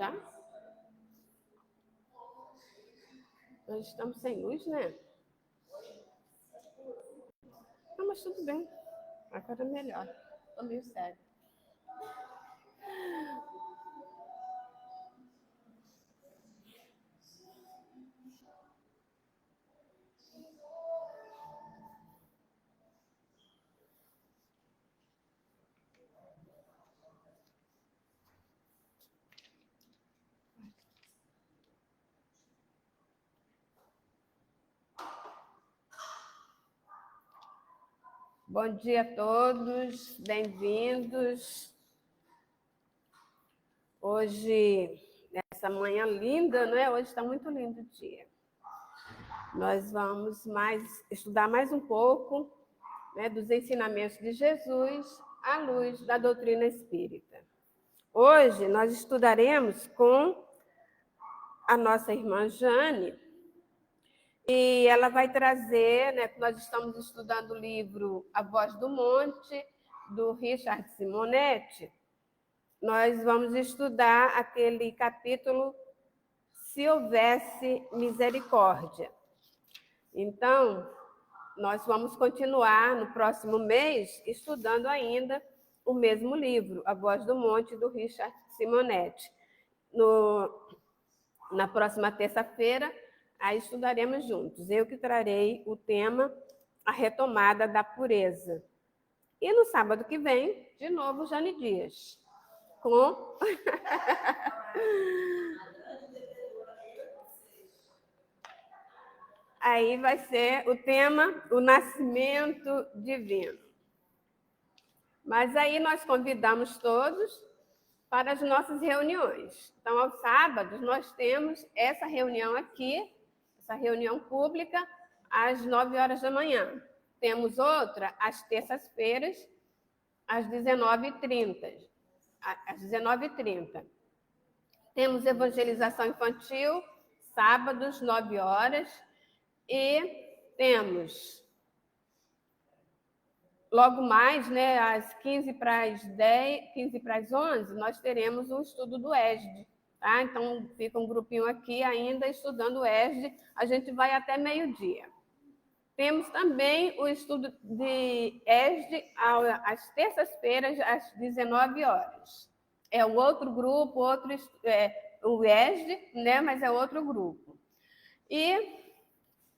Já? Nós estamos sem luz, né? Não, mas tudo bem. Agora é melhor. Estou meio sério. Bom dia a todos, bem-vindos. Hoje, nessa manhã linda, né? Hoje está muito lindo o dia. Nós vamos estudar mais um pouco, né, dos ensinamentos de Jesus à luz da doutrina espírita. Hoje nós estudaremos com a nossa irmã Jane, e ela vai trazer, né, nós estamos estudando o livro A Voz do Monte, do Richard Simonetti. Nós vamos estudar aquele capítulo Se Houvesse Misericórdia. Então, nós vamos continuar no próximo mês estudando ainda o mesmo livro, A Voz do Monte, do Richard Simonetti. Na próxima terça-feira, aí estudaremos juntos. Eu que trarei o tema A Retomada da Pureza. E no sábado que vem, de novo, Jane Dias, com... Aí vai ser o tema, o nascimento divino. Mas aí nós convidamos todos para as nossas reuniões. Então, aos sábados, nós temos essa reunião aqui, essa reunião pública, às 9 horas da manhã. Temos outra às terças-feiras, às 19h30. Às 19h30. Temos evangelização infantil, sábados, 9 horas. E temos, logo mais, né, às 15 para as 10, 15 para as 11, nós teremos um estudo do ESD. Tá? Então, fica um grupinho aqui ainda estudando o ESD. A gente vai até meio-dia. Temos também o estudo de ESD às terças-feiras, às 19 horas. É o outro grupo, o ESD, né, mas é outro grupo. E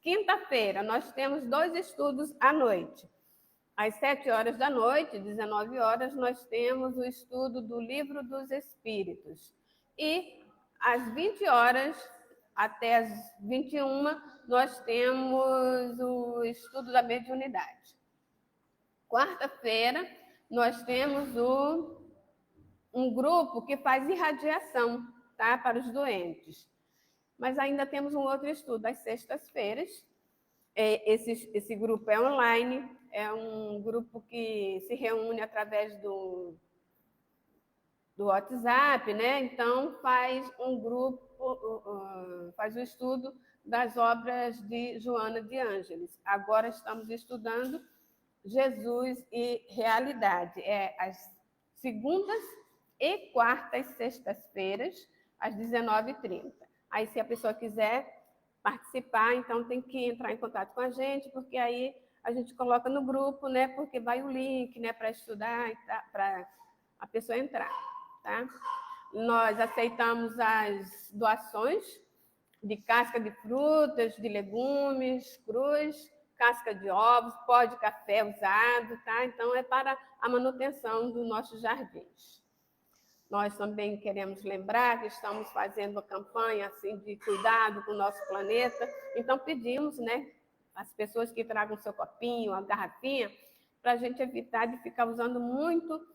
quinta-feira, nós temos 2 estudos à noite. Às 7 horas da noite, 19 horas, nós temos o estudo do Livro dos Espíritos. E às 20 horas até às 21, nós temos o estudo da mediunidade. Quarta-feira, nós temos um grupo que faz irradiação, tá, para os doentes. Mas ainda temos um outro estudo às sextas-feiras. Esse grupo é online, é um grupo que se reúne através do WhatsApp, né? Então, faz o estudo das obras de Joana de Ângeles. Agora estamos estudando Jesus e Realidade. É às segundas e quartas sextas-feiras, às 19h30. Aí, se a pessoa quiser participar, então tem que entrar em contato com a gente, porque aí a gente coloca no grupo, né? Porque vai o link, né, para estudar, para a pessoa entrar, tá? Nós aceitamos as doações de casca de frutas, de legumes, crus, casca de ovos, pó de café usado, tá? Então é para a manutenção dos nossos jardins. Nós também queremos lembrar que estamos fazendo uma campanha assim, de cuidado com o nosso planeta. Então, pedimos, né, as pessoas que tragam seu copinho, a garrafinha, para a gente evitar de ficar usando muito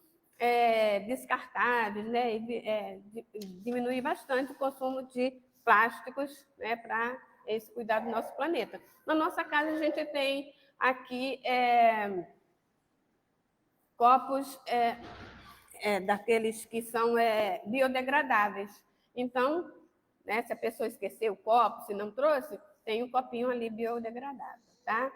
descartáveis, né, e diminuir bastante o consumo de plásticos, né, para esse cuidado do nosso planeta. Na nossa casa, a gente tem aqui copos... daqueles que são biodegradáveis. Então, né, se a pessoa esqueceu o copo, se não trouxe, tem um copinho ali biodegradável, tá?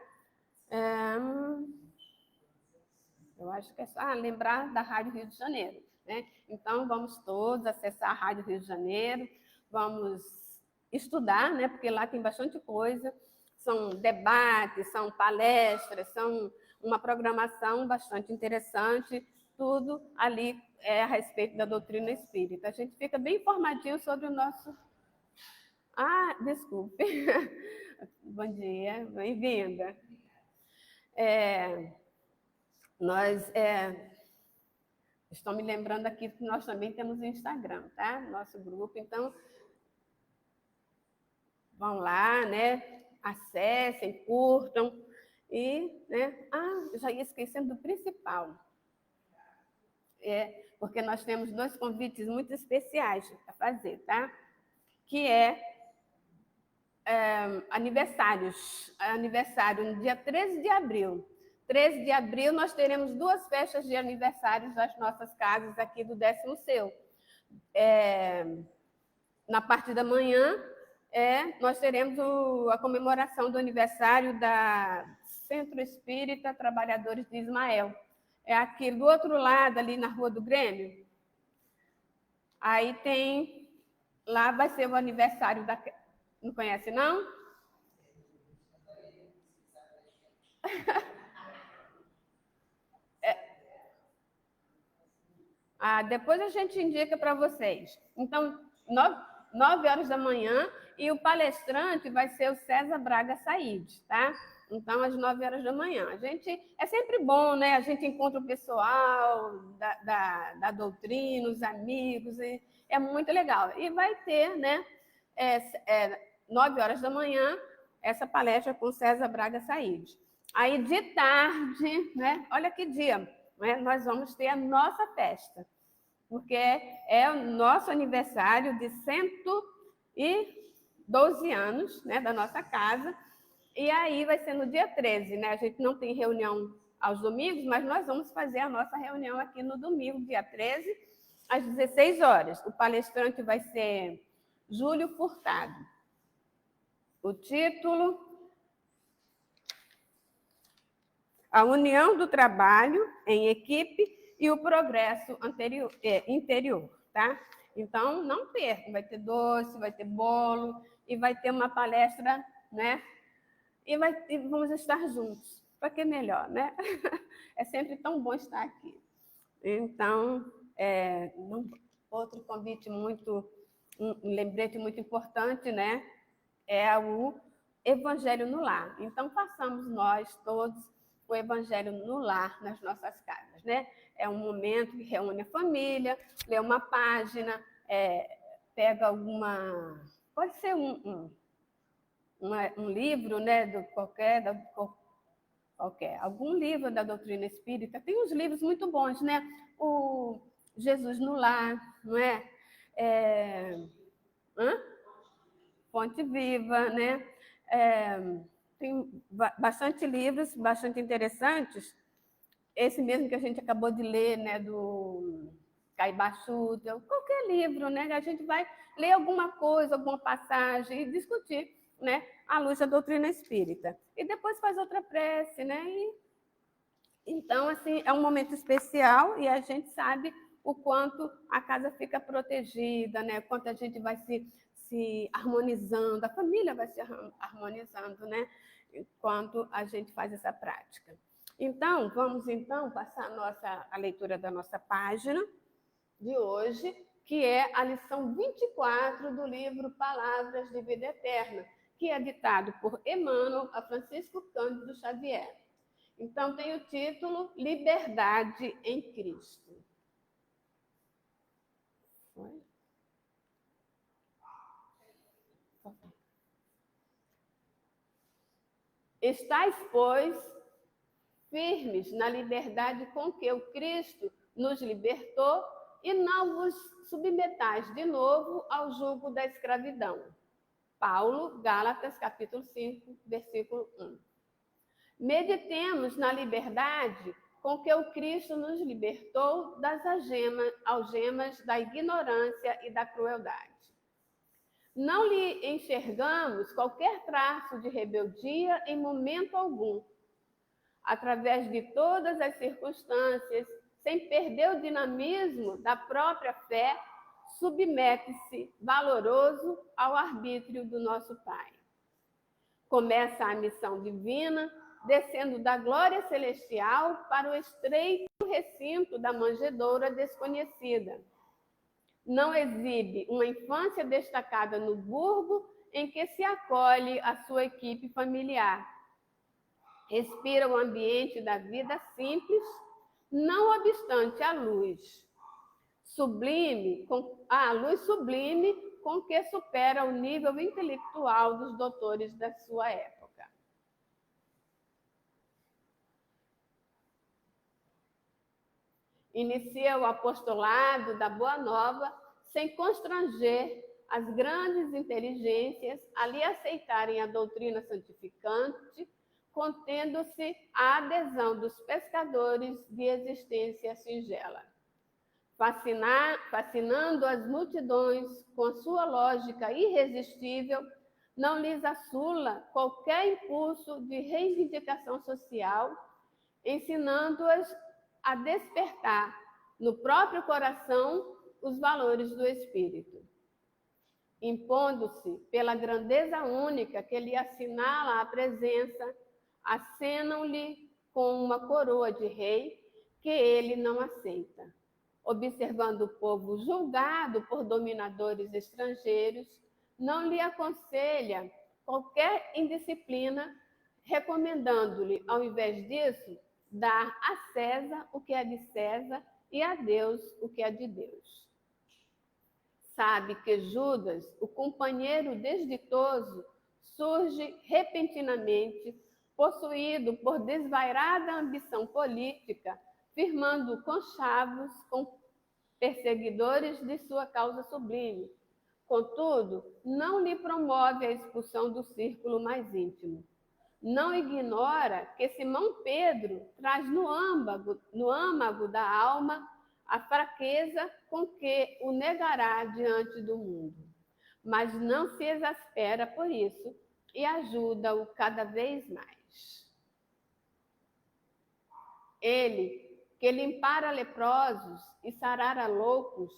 Eu acho que é só lembrar da Rádio Rio de Janeiro. né? Então, vamos todos acessar a Rádio Rio de Janeiro, vamos estudar, né? Porque lá tem bastante coisa, são debates, são palestras, são uma programação bastante interessante, tudo ali é a respeito da doutrina espírita. A gente fica bem informadinho sobre o nosso... Ah, desculpe. Bom dia, bem-vinda. Estou me lembrando aqui que nós também temos o Instagram, tá? Nosso grupo, então vão lá, né? Acessem, curtam e, né? Ah, eu já ia esquecendo do principal. Porque nós temos 2 convites muito especiais para fazer, tá? Que aniversários. Aniversário no dia 13 de abril. 13 de abril nós teremos 2 festas de aniversários das nossas casas aqui do 10º Seu. Na parte da manhã, nós teremos a comemoração do aniversário da Centro Espírita Trabalhadores de Ismael. É aqui do outro lado, ali na Rua do Grêmio. Aí tem... Lá vai ser o aniversário da... Não conhece, não? Depois a gente indica para vocês. Então, 9 horas da manhã, e o palestrante vai ser o César Braga Said, tá? Então, às 9 horas da manhã. É sempre bom, né? A gente encontra o pessoal da doutrina, os amigos, e é muito legal. E vai ter, né, 9 horas da manhã, essa palestra com César Braga Said. Aí, de tarde, né? Olha que dia, né? Nós vamos ter a nossa festa, porque é o nosso aniversário de 112 anos, né, da nossa casa, e aí vai ser no dia 13, né? A gente não tem reunião aos domingos, mas nós vamos fazer a nossa reunião aqui no domingo, dia 13, às 16 horas. O palestrante vai ser Júlio Furtado. O título: A União do Trabalho em Equipe e o Progresso Interior, tá? Então, não percam, vai ter doce, vai ter bolo, e vai ter uma palestra, né? E vamos estar juntos. Para que melhor, né? É sempre tão bom estar aqui. Então, outro convite um lembrete muito importante, né? É o Evangelho no Lar. Então, façamos nós todos o Evangelho no Lar nas nossas casas, né? É um momento que reúne a família, lê uma página, pega alguma... Pode ser um livro, né, algum livro da doutrina espírita. Tem uns livros muito bons, né? O Jesus no Lar, não é? Fonte Viva, né? Tem bastante livros, bastante interessantes. Esse mesmo que a gente acabou de ler, né, do Caibachuta, qualquer livro, né? A gente vai ler alguma coisa, alguma passagem e discutir, né, à luz da doutrina espírita. E depois faz outra prece, né? Então, assim, é um momento especial e a gente sabe o quanto a casa fica protegida, né? O quanto a gente vai se harmonizando, a família vai se harmonizando, né? Enquanto a gente faz essa prática. Então, vamos passar a leitura da nossa página de hoje, que é a lição 24 do livro Palavras de Vida Eterna, que é ditado por Emmanuel a Francisco Cândido Xavier. Então, tem o título Liberdade em Cristo. Foi? Estais, pois, firmes na liberdade com que o Cristo nos libertou e não vos submetais de novo ao jugo da escravidão. Paulo, Gálatas, capítulo 5, versículo 1. Meditemos na liberdade com que o Cristo nos libertou das algemas da ignorância e da crueldade. Não lhe enxergamos qualquer traço de rebeldia em momento algum. Através de todas as circunstâncias, sem perder o dinamismo da própria fé, submete-se valoroso ao arbítrio do nosso Pai. Começa a missão divina, descendo da glória celestial para o estreito recinto da manjedoura desconhecida. Não exibe uma infância destacada no burgo em que se acolhe a sua equipe familiar. Respira o ambiente da vida simples, não obstante a luz sublime com que supera o nível intelectual dos doutores da sua época. Inicia o apostolado da Boa Nova sem constranger as grandes inteligências a lhe aceitarem a doutrina santificante, contendo-se a adesão dos pescadores de existência singela. Fascinando as multidões com a sua lógica irresistível, não lhes assula qualquer impulso de reivindicação social, ensinando-as a despertar no próprio coração os valores do espírito. Impondo-se pela grandeza única que lhe assinala a presença, acenam-lhe com uma coroa de rei que ele não aceita. Observando o povo julgado por dominadores estrangeiros, não lhe aconselha qualquer indisciplina, recomendando-lhe, ao invés disso, dar a César o que é de César e a Deus o que é de Deus. Sabe que Judas, o companheiro desditoso, surge repentinamente, possuído por desvairada ambição política, firmando conchavos com perseguidores de sua causa sublime. Contudo, não lhe promove a expulsão do círculo mais íntimo. Não ignora que Simão Pedro traz no âmago da alma a fraqueza com que o negará diante do mundo. Mas não se exaspera por isso e ajuda-o cada vez mais. Ele, que limpara leprosos e sarara loucos,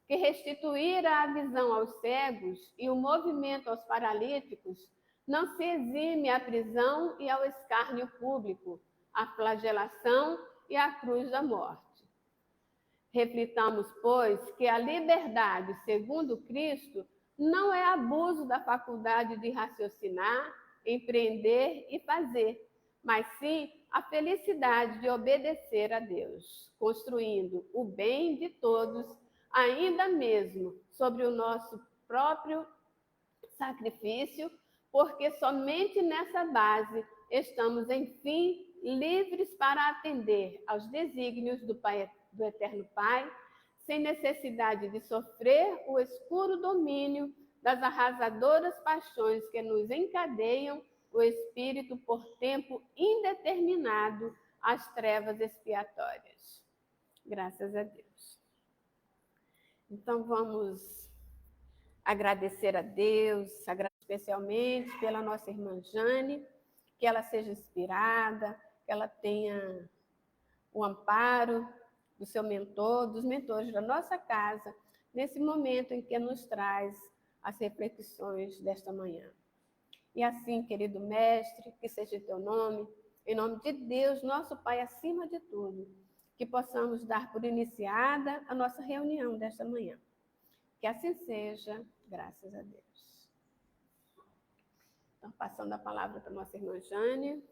que restituíra a visão aos cegos e o movimento aos paralíticos, não se exime à prisão e ao escárnio público, à flagelação e à cruz da morte. Reflitamos, pois, que a liberdade, segundo Cristo, não é abuso da faculdade de raciocinar, empreender e fazer, mas sim a felicidade de obedecer a Deus, construindo o bem de todos, ainda mesmo sobre o nosso próprio sacrifício, porque somente nessa base estamos, enfim, livres para atender aos desígnios do Eterno Pai, sem necessidade de sofrer o escuro domínio das arrasadoras paixões que nos encadeiam o espírito por tempo indeterminado às trevas expiatórias. Graças a Deus. Então, vamos agradecer a Deus, especialmente pela nossa irmã Jane, que ela seja inspirada, que ela tenha o amparo do seu mentor, dos mentores da nossa casa, nesse momento em que nos traz as reflexões desta manhã. E assim, querido mestre, que seja teu nome, em nome de Deus, nosso Pai, acima de tudo, que possamos dar por iniciada a nossa reunião desta manhã. Que assim seja, graças a Deus. Então, passando a palavra para a nossa irmã Jane.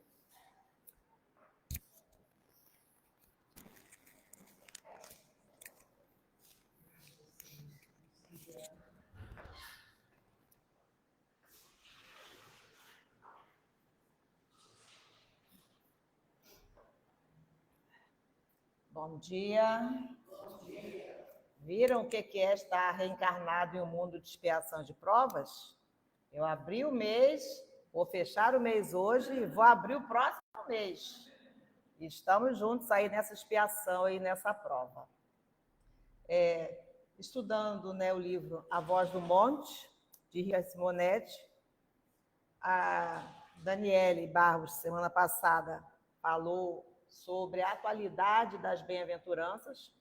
Bom dia. Viram o que é estar reencarnado em um mundo de expiação de provas? Eu abri o mês, vou fechar o mês hoje e vou abrir o próximo mês. Estamos juntos aí nessa expiação e nessa prova. Estudando, né, o livro A Voz do Monte, de Rita Simonetti, a Daniele Barros, semana passada, falou sobre a atualidade das bem-aventuranças.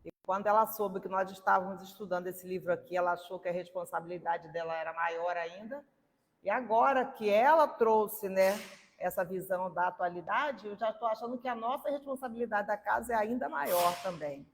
E quando ela soube que nós estávamos estudando esse livro aqui, ela achou que a responsabilidade dela era maior ainda. E agora que ela trouxe, né, essa visão da atualidade, eu já estou achando que a nossa responsabilidade da casa é ainda maior também.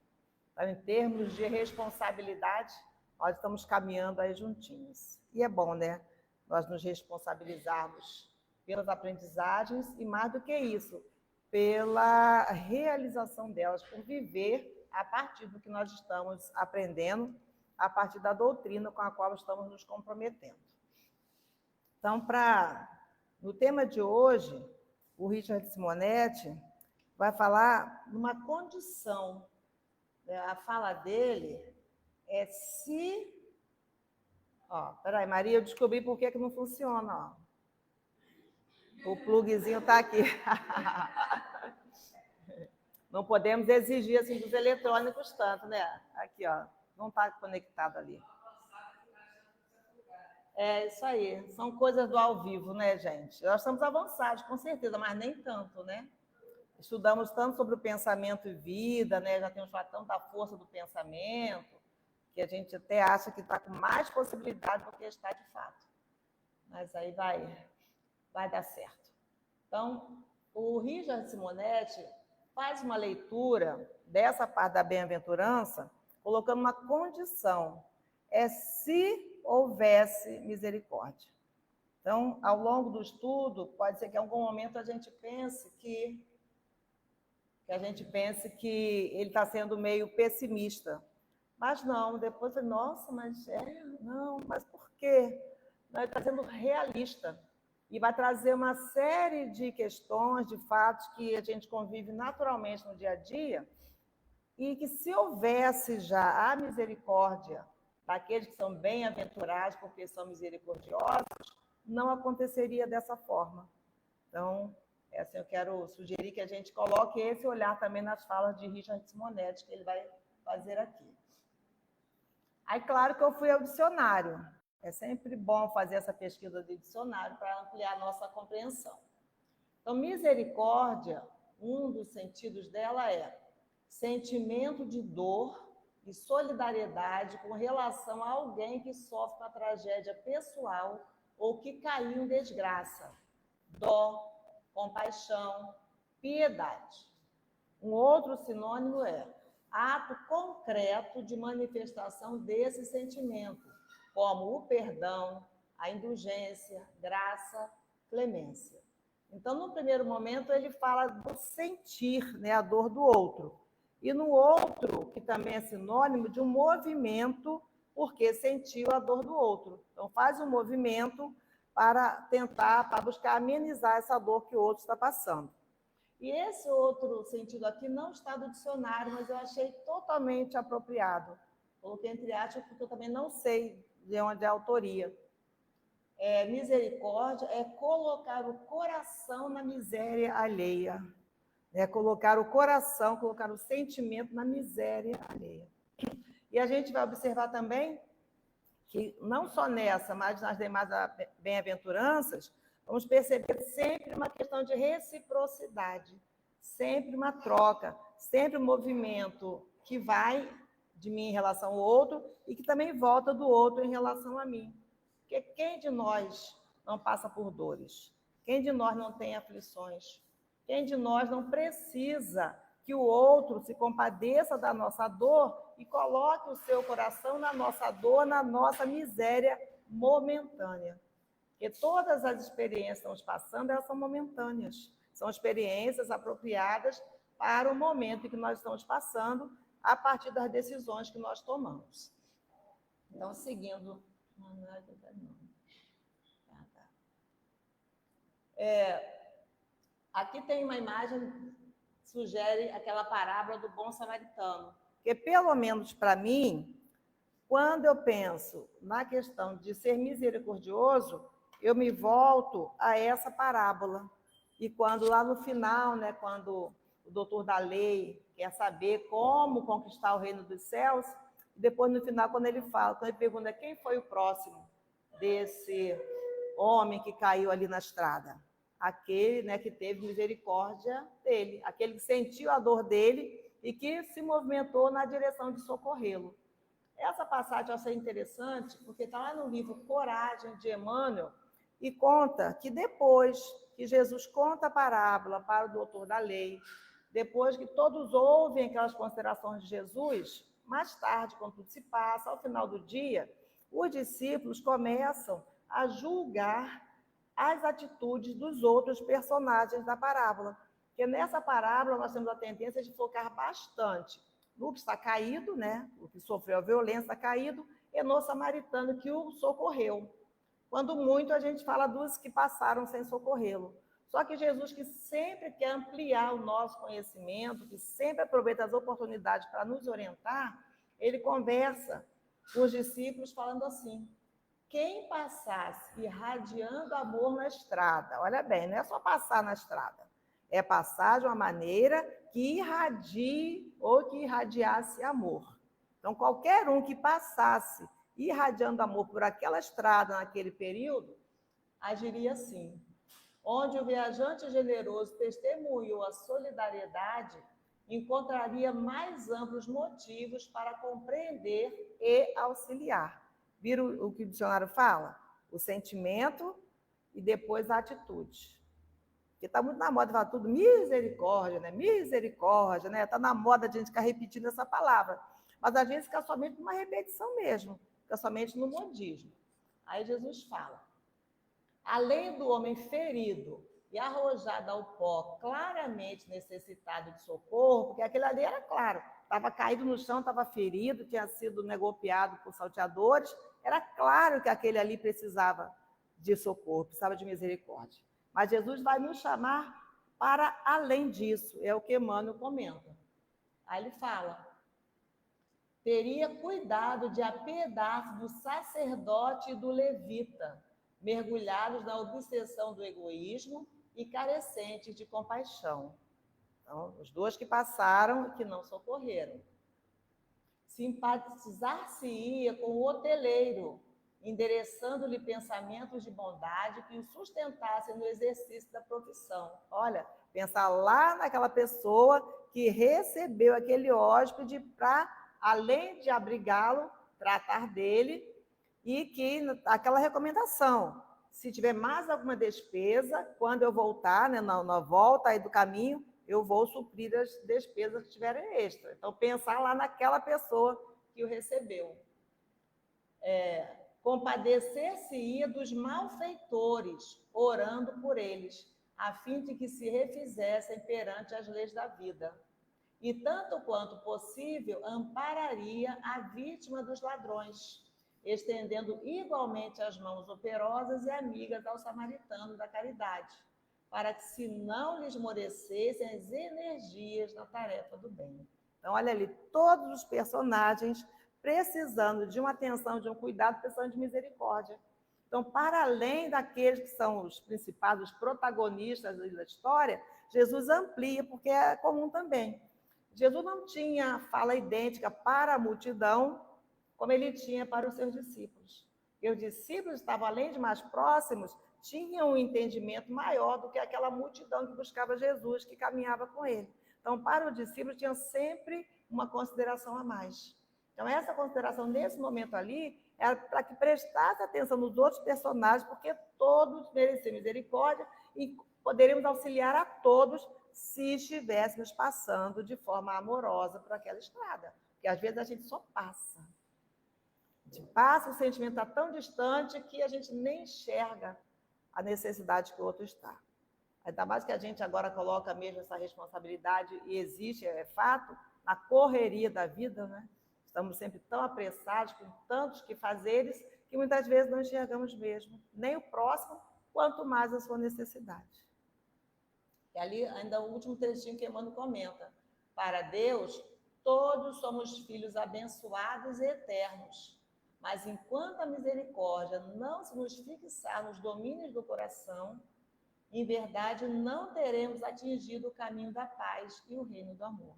Então, em termos de responsabilidade, nós estamos caminhando aí juntinhos. E é bom, né, nós nos responsabilizarmos pelas aprendizagens e, mais do que isso, pela realização delas, por viver a partir do que nós estamos aprendendo, a partir da doutrina com a qual estamos nos comprometendo. Então, no tema de hoje, o Richard Simonetti vai falar numa condição. A fala dele é se... Peraí, Maria, eu descobri por que não funciona. O pluguezinho está aqui. Não podemos exigir assim dos eletrônicos tanto, né? Aqui, não está conectado ali. É isso aí, são coisas do ao vivo, né, gente? Nós estamos avançados, com certeza, mas nem tanto, né? Estudamos tanto sobre o pensamento e vida, né? Já temos falado tanto da força do pensamento, que a gente até acha que está com mais possibilidade do que está de fato. Mas aí vai dar certo. Então, o Richard Simonetti faz uma leitura dessa parte da bem-aventurança, colocando uma condição. É se houvesse misericórdia. Então, ao longo do estudo, pode ser que em algum momento a gente pense que ele está sendo meio pessimista. Mas não, depois eu falei, nossa, mas por quê? Não, ele está sendo realista. E vai trazer uma série de questões, de fatos que a gente convive naturalmente no dia a dia, e que se houvesse já a misericórdia daqueles que são bem-aventurados porque são misericordiosos, não aconteceria dessa forma. Então, eu quero sugerir que a gente coloque esse olhar também nas falas de Richard Simonetti, que ele vai fazer aqui. Aí, claro que eu fui ao dicionário. É sempre bom fazer essa pesquisa de dicionário para ampliar a nossa compreensão. Então, misericórdia, um dos sentidos dela é sentimento de dor e solidariedade com relação a alguém que sofre uma tragédia pessoal ou que caiu em desgraça. Dó, compaixão, piedade. Um outro sinônimo é ato concreto de manifestação desse sentimento, como o perdão, a indulgência, graça, clemência. Então, no primeiro momento, ele fala do sentir, né, a dor do outro. E no outro, que também é sinônimo de um movimento, porque sentiu a dor do outro. Então, faz um movimento para buscar amenizar essa dor que o outro está passando. E esse outro sentido aqui não está do dicionário, mas eu achei totalmente apropriado. Coloquei entre aspas, porque eu também não sei de onde é a autoria. Misericórdia é colocar o coração na miséria alheia. Colocar o coração, colocar o sentimento na miséria alheia. E a gente vai observar também que, não só nessa, mas nas demais bem-aventuranças, vamos perceber sempre uma questão de reciprocidade, sempre uma troca, sempre um movimento que vai de mim em relação ao outro e que também volta do outro em relação a mim. Porque quem de nós não passa por dores? Quem de nós não tem aflições? Quem de nós não precisa que o outro se compadeça da nossa dor e coloque o seu coração na nossa dor, na nossa miséria momentânea? Porque todas as experiências que estamos passando, elas são momentâneas. São experiências apropriadas para o momento em que nós estamos passando, a partir das decisões que nós tomamos. Então, seguindo... Aqui tem uma imagem que sugere aquela parábola do bom samaritano. Porque, pelo menos para mim, quando eu penso na questão de ser misericordioso, eu me volto a essa parábola. E quando lá no final, né, quando o doutor da lei quer saber como conquistar o reino dos céus, depois no final, quando ele pergunta quem foi o próximo desse homem que caiu ali na estrada. aquele, né, que teve misericórdia dele, aquele que sentiu a dor dele e que se movimentou na direção de socorrê-lo. Essa passagem eu achei interessante, porque está lá no livro Coragem, de Emmanuel, e conta que depois que Jesus conta a parábola para o doutor da lei, depois que todos ouvem aquelas considerações de Jesus, mais tarde, quando tudo se passa, ao final do dia, os discípulos começam a julgar as atitudes dos outros personagens da parábola. Porque nessa parábola nós temos a tendência de focar bastante no que está caído, né? O que sofreu a violência está caído, e no samaritano que o socorreu. Quando muito a gente fala dos que passaram sem socorrê-lo. Só que Jesus, que sempre quer ampliar o nosso conhecimento, que sempre aproveita as oportunidades para nos orientar, ele conversa com os discípulos falando assim: quem passasse irradiando amor na estrada, olha bem, não é só passar na estrada, é passar de uma maneira que irradie ou que irradiasse amor. Então, qualquer um que passasse irradiando amor por aquela estrada naquele período, agiria assim. Onde o viajante generoso testemunhou a solidariedade, encontraria mais amplos motivos para compreender e auxiliar. Viram o que o dicionário fala? O sentimento e depois a atitude. Porque está muito na moda falar tudo misericórdia, né? Misericórdia, né? Está na moda a gente ficar repetindo essa palavra. Mas a gente fica somente numa repetição mesmo, fica somente no modismo. Aí Jesus fala: além do homem ferido e arrojado ao pó, claramente necessitado de socorro, porque aquele ali era claro, estava caído no chão, estava ferido, tinha sido golpeado por salteadores, era claro que aquele ali precisava de socorro, precisava de misericórdia. Mas Jesus vai nos chamar para além disso, é o que Emmanuel comenta. Aí ele fala: teria cuidado de apiedar-se do sacerdote e do levita, mergulhados na obsessão do egoísmo e carecentes de compaixão. Então, os dois que passaram e que não socorreram. Simpatizar-se-ia com o hoteleiro, endereçando-lhe pensamentos de bondade que o sustentassem no exercício da profissão. Olha, pensar lá naquela pessoa que recebeu aquele hóspede para, além de abrigá-lo, tratar dele, e que aquela recomendação, se tiver mais alguma despesa, quando eu voltar, né, na volta aí do caminho, eu vou suprir as despesas que tiverem extra. Então, pensar lá naquela pessoa que o recebeu. Compadecer-se-ia dos malfeitores, orando por eles, a fim de que se refizessem perante as leis da vida. E, tanto quanto possível, ampararia a vítima dos ladrões, estendendo igualmente as mãos operosas e amigas ao samaritano da caridade, para que se não lhes esmorecessem as energias na tarefa do bem. Então, olha ali, todos os personagens precisando de uma atenção, de um cuidado, precisando de misericórdia. Então, para além daqueles que são os principais, os protagonistas da história, Jesus amplia, porque é comum também. Jesus não tinha fala idêntica para a multidão, como ele tinha para os seus discípulos. E os discípulos estavam, além de mais próximos, tinham um entendimento maior do que aquela multidão que buscava Jesus, que caminhava com ele. Então, para os discípulos, tinham sempre uma consideração a mais. Então, essa consideração, nesse momento ali, era para que prestasse atenção nos outros personagens, porque todos mereciam misericórdia e poderíamos auxiliar a todos se estivéssemos passando de forma amorosa por aquela estrada. Porque, às vezes, a gente só passa. A gente passa, o sentimento está tão distante que a gente nem enxerga a necessidade que o outro está. Ainda mais que a gente agora coloca mesmo essa responsabilidade, e existe, é fato, na correria da vida, né? Estamos sempre tão apressados, com tantos que fazeres, que muitas vezes não enxergamos mesmo, nem o próximo, quanto mais a sua necessidade. E ali, ainda o último trechinho que Emmanuel comenta: para Deus, todos somos filhos abençoados e eternos, mas enquanto a misericórdia não se nos fixar nos domínios do coração, em verdade não teremos atingido o caminho da paz e o reino do amor.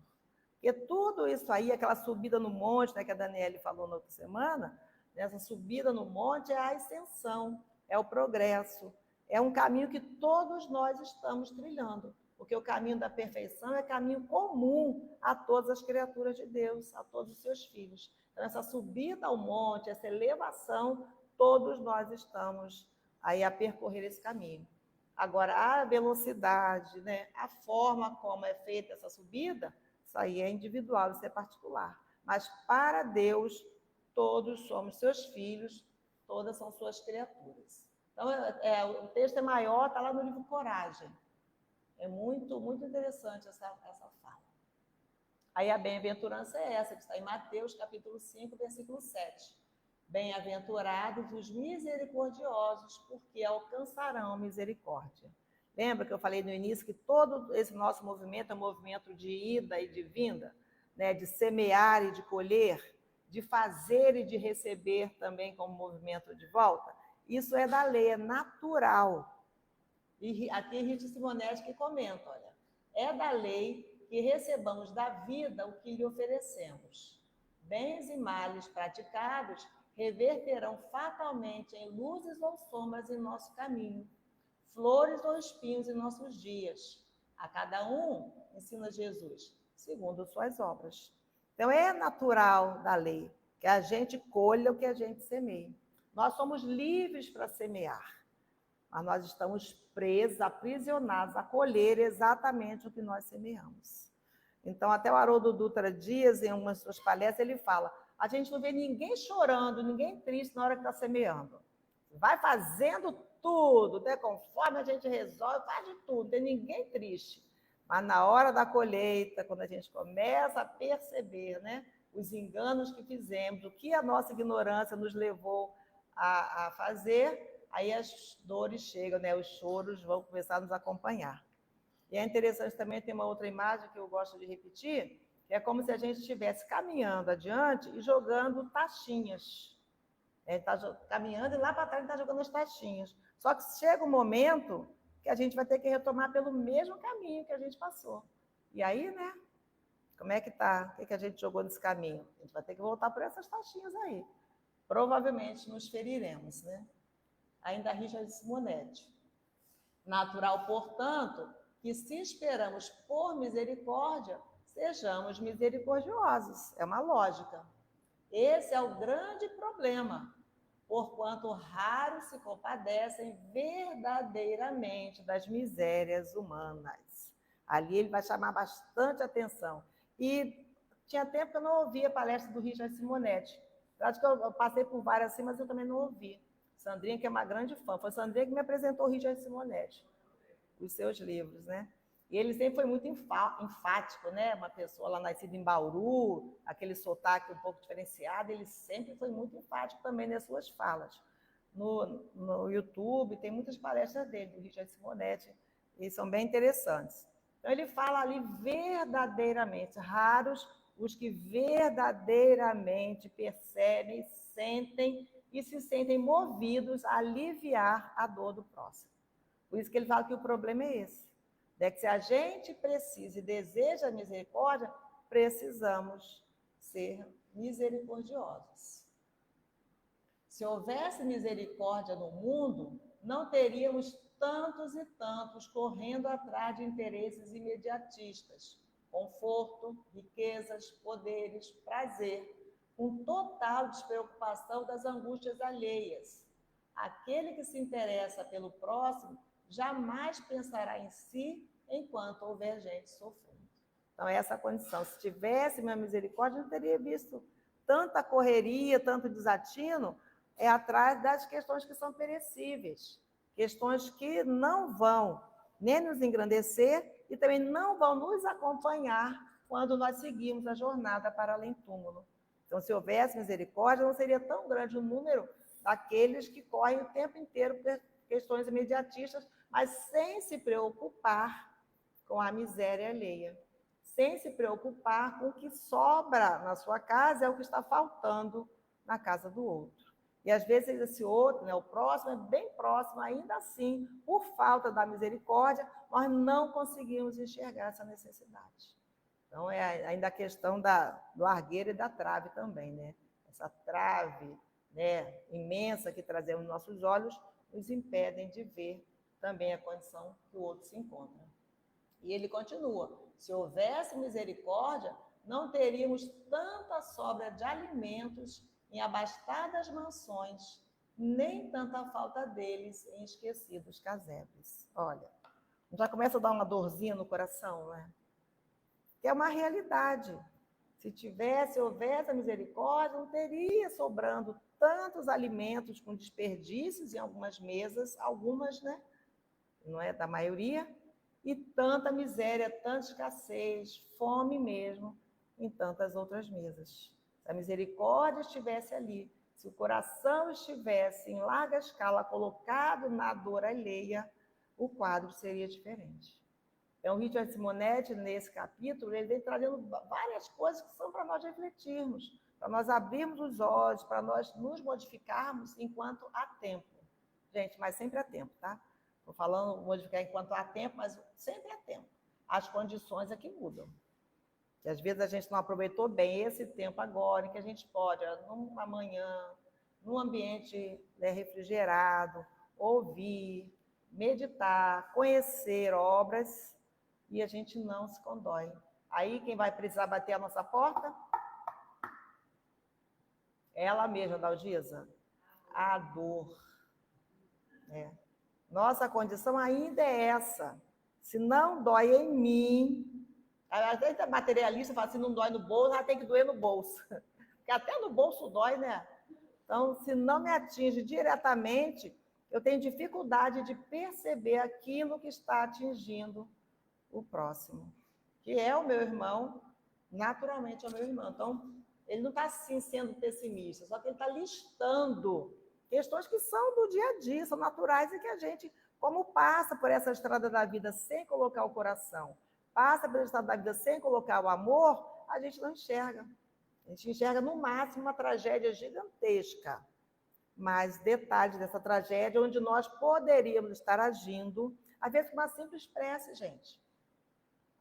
Porque tudo isso aí, aquela subida no monte, né, que a Daniele falou na outra semana, essa subida no monte é a ascensão, é o progresso, é um caminho que todos nós estamos trilhando, porque o caminho da perfeição é caminho comum a todas as criaturas de Deus, a todos os seus filhos. Então, essa subida ao monte, essa elevação, todos nós estamos aí a percorrer esse caminho. Agora, a velocidade, né, a forma como é feita essa subida, isso aí é individual, isso é particular. Mas para Deus, todos somos seus filhos, todas são suas criaturas. Então, o texto é maior, está lá no livro Coragem. É muito, muito interessante essa fala. Aí a bem-aventurança é essa, que está em Mateus, capítulo 5, versículo 7. Bem-aventurados os misericordiosos, porque alcançarão misericórdia. Lembra que eu falei no início que todo esse nosso movimento é um movimento de ida e de vinda, né? De semear e de colher, de fazer e de receber também como movimento de volta? Isso é da lei, é natural. E aqui é Rita Simonetti que comenta, olha, é da lei que recebamos da vida o que lhe oferecemos. Bens e males praticados reverterão fatalmente em luzes ou sombras em nosso caminho, flores ou espinhos em nossos dias. A cada um, ensina Jesus, segundo suas obras. Então, é natural da lei que a gente colha o que a gente semeia. Nós somos livres para semear, mas nós estamos presos, aprisionados a colher exatamente o que nós semeamos. Então, até o Haroldo Dutra Dias, em uma de suas palestras, ele fala, a gente não vê ninguém chorando, ninguém triste na hora que está semeando. Vai fazendo tudo, né? Conforme a gente resolve, faz de tudo, não tem ninguém triste. Mas na hora da colheita, quando a gente começa a perceber, né, os enganos que fizemos, o que a nossa ignorância nos levou a fazer, aí as dores chegam, né? Os choros vão começar a nos acompanhar. E é interessante também, tem uma outra imagem que eu gosto de repetir, que é como se a gente estivesse caminhando adiante e jogando taxinhas. Está caminhando e lá para trás está jogando as taxinhas. Só que chega um momento que a gente vai ter que retomar pelo mesmo caminho que a gente passou. E aí, né? Como é que está? O que a gente jogou nesse caminho? A gente vai ter que voltar por essas taxinhas aí. Provavelmente nos feriremos, né? Ainda Richard Simonetti. Natural, portanto, que se esperamos por misericórdia, sejamos misericordiosos. É uma lógica. Esse é o grande problema, porquanto raros se compadecem verdadeiramente das misérias humanas. Ali ele vai chamar bastante atenção. E tinha tempo que eu não ouvia a palestra do Richard Simonetti. Eu acho que eu passei por várias assim, mas eu também não ouvi. Sandrinha, que é uma grande fã, foi Sandrinha que me apresentou o Richard Simonetti, os seus livros, né? E ele sempre foi muito enfático, né? Uma pessoa lá nascida em Bauru, aquele sotaque um pouco diferenciado, ele sempre foi muito enfático também nas suas falas. No YouTube tem muitas palestras dele, do Richard Simonetti, e são bem interessantes. Então ele fala ali verdadeiramente, raros os que verdadeiramente percebem, sentem e se sentem movidos a aliviar a dor do próximo. Por isso que ele fala que o problema é esse. É que se a gente precisa e deseja a misericórdia, precisamos ser misericordiosos. Se houvesse misericórdia no mundo, não teríamos tantos e tantos correndo atrás de interesses imediatistas, conforto, riquezas, poderes, prazer, com total despreocupação das angústias alheias. Aquele que se interessa pelo próximo jamais pensará em si enquanto houver gente sofrendo. Então, essa condição. Se tivesse minha misericórdia, eu não teria visto tanta correria, tanto desatino, atrás das questões que são perecíveis, questões que não vão nem nos engrandecer e também não vão nos acompanhar quando nós seguimos a jornada para além túmulo. Então, se houvesse misericórdia, não seria tão grande o número daqueles que correm o tempo inteiro por questões imediatistas, mas sem se preocupar com a miséria alheia, sem se preocupar com o que sobra na sua casa, é o que está faltando na casa do outro. E às vezes esse outro, né, o próximo, é bem próximo, ainda assim, por falta da misericórdia, nós não conseguimos enxergar essa necessidade. Então, é ainda a questão do argueiro e da trave também, né? Essa trave, né, imensa que trazemos nos nossos olhos, nos impedem de ver também a condição que o outro se encontra. E ele continua: se houvesse misericórdia, não teríamos tanta sobra de alimentos em abastadas mansões, nem tanta falta deles em esquecidos casebres. Olha, já começa a dar uma dorzinha no coração, né? Que é uma realidade. Se houvesse a misericórdia, não teria sobrando tantos alimentos com desperdícios em algumas mesas, algumas, né? Não é da maioria, e tanta miséria, tanta escassez, fome mesmo, em tantas outras mesas. Se a misericórdia estivesse ali, se o coração estivesse em larga escala colocado na dor alheia, o quadro seria diferente. Então, o Richard Simonetti, nesse capítulo, ele vem trazendo várias coisas que são para nós refletirmos, para nós abrirmos os olhos, para nós nos modificarmos enquanto há tempo. Gente, mas sempre há tempo, tá? Estou falando modificar enquanto há tempo, mas sempre há tempo. As condições é que mudam. E às vezes a gente não aproveitou bem esse tempo agora, em que a gente pode, numa manhã, num ambiente, né, refrigerado, ouvir, meditar, conhecer obras, e a gente não se condói. Aí quem vai precisar bater a nossa porta? Ela mesma, Dalgisa. A dor. Nossa condição ainda é essa. Se não dói em mim, às vezes a materialista fala, se não dói no bolso, ela tem que doer no bolso. Porque até no bolso dói, né? Então, se não me atinge diretamente, eu tenho dificuldade de perceber aquilo que está atingindo o próximo, que é o meu irmão, naturalmente é o meu irmão. Então, ele não está assim sendo pessimista, só que ele está listando questões que são do dia a dia, são naturais e que a gente, como passa por essa estrada da vida sem colocar o coração, passa pela estrada da vida sem colocar o amor, a gente não enxerga. A gente enxerga, no máximo, uma tragédia gigantesca. Mas detalhes dessa tragédia, onde nós poderíamos estar agindo, às vezes com uma simples prece, gente.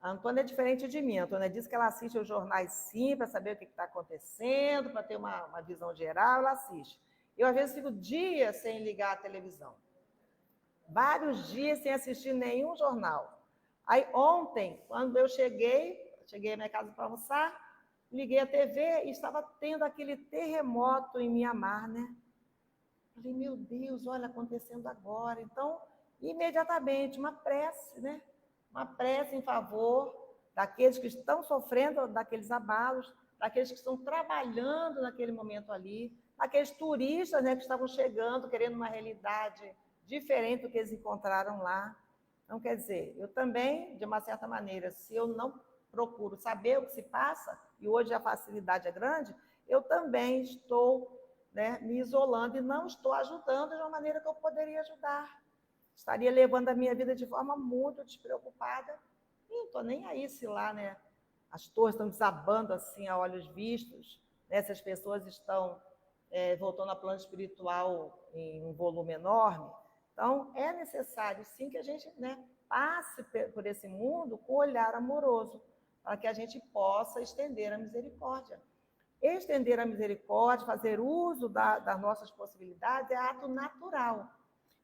A Antônia é diferente de mim. A Antônia diz que ela assiste os jornais sim, para saber o que está acontecendo, para ter uma visão geral, ela assiste. Eu, às vezes, fico dias sem ligar a televisão. Vários dias sem assistir nenhum jornal. Aí, ontem, quando eu cheguei à minha casa para almoçar, liguei a TV e estava tendo aquele terremoto em Mianmar, né? Falei, meu Deus, olha, acontecendo agora. Então, imediatamente, uma prece, né? Uma prece em favor daqueles que estão sofrendo daqueles abalos, daqueles que estão trabalhando naquele momento ali, daqueles turistas, né, que estavam chegando, querendo uma realidade diferente do que eles encontraram lá. Então, quer dizer, eu também, de uma certa maneira, se eu não procuro saber o que se passa, e hoje a facilidade é grande, eu também estou, né, me isolando e não estou ajudando de uma maneira que eu poderia ajudar. Estaria levando a minha vida de forma muito despreocupada. E não estou nem aí se lá, né, as torres estão desabando assim a olhos vistos, né, essas pessoas estão voltando ao plano espiritual em um volume enorme. Então, é necessário, sim, que a gente, né, passe por esse mundo com um olhar amoroso, para que a gente possa estender a misericórdia. Estender a misericórdia, fazer uso das nossas possibilidades, é ato natural.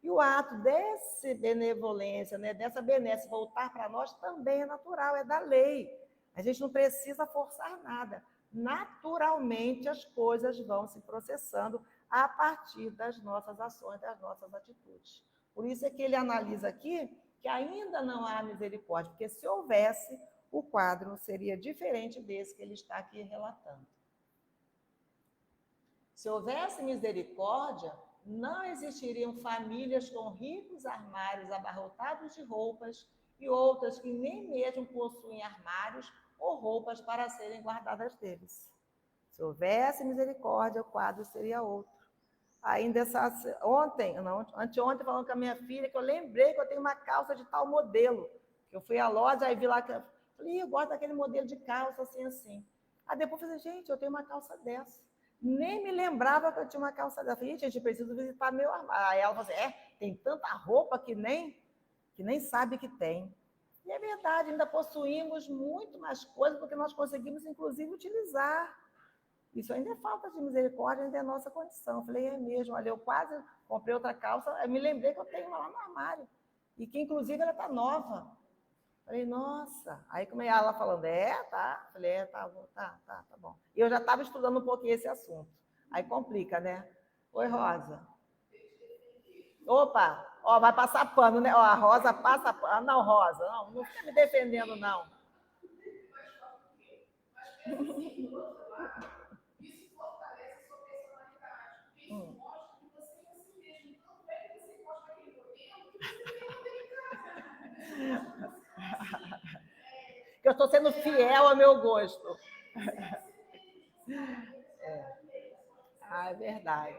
E o ato dessa benevolência, né, dessa benesse voltar para nós também é natural, é da lei. A gente não precisa forçar nada. Naturalmente as coisas vão se processando a partir das nossas ações, das nossas atitudes. Por isso é que ele analisa aqui que ainda não há misericórdia, porque se houvesse, o quadro seria diferente desse que ele está aqui relatando. Se houvesse misericórdia, não existiriam famílias com ricos armários abarrotados de roupas e outras que nem mesmo possuem armários ou roupas para serem guardadas deles. Se houvesse misericórdia, o quadro seria outro. Ainda anteontem, falando com a minha filha, que eu lembrei que eu tenho uma calça de tal modelo. Que eu fui à loja, aí vi lá, falei, eu gosto daquele modelo de calça, assim, assim. Aí depois eu falei, gente, eu tenho uma calça dessa. Nem me lembrava que eu tinha uma calça dessa. Eu falei, gente, eu preciso visitar meu armário. Aí ela falou assim, tem tanta roupa que nem sabe que tem. E é verdade, ainda possuímos muito mais coisas do que nós conseguimos, inclusive, utilizar. Isso ainda é falta de misericórdia, ainda é nossa condição. Eu falei, é mesmo, olha, eu quase comprei outra calça, eu me lembrei que eu tenho uma lá no armário. e que, inclusive, ela está nova. Falei, nossa. Aí, como ela falando, tá. Falei, tá bom. E eu já estava estudando um pouquinho esse assunto. Aí complica, né? Oi, Rosa. Opa, ó, vai passar pano, né? Ó, a Rosa passa pano. Não, Rosa, não fica me defendendo, não. Isso fortalece a sua personalidade, porque isso mostra que você é assim mesmo. Tanto é que você gosta daquele modelo que você tem modelo em casa. Que eu estou sendo fiel ao meu gosto. É verdade.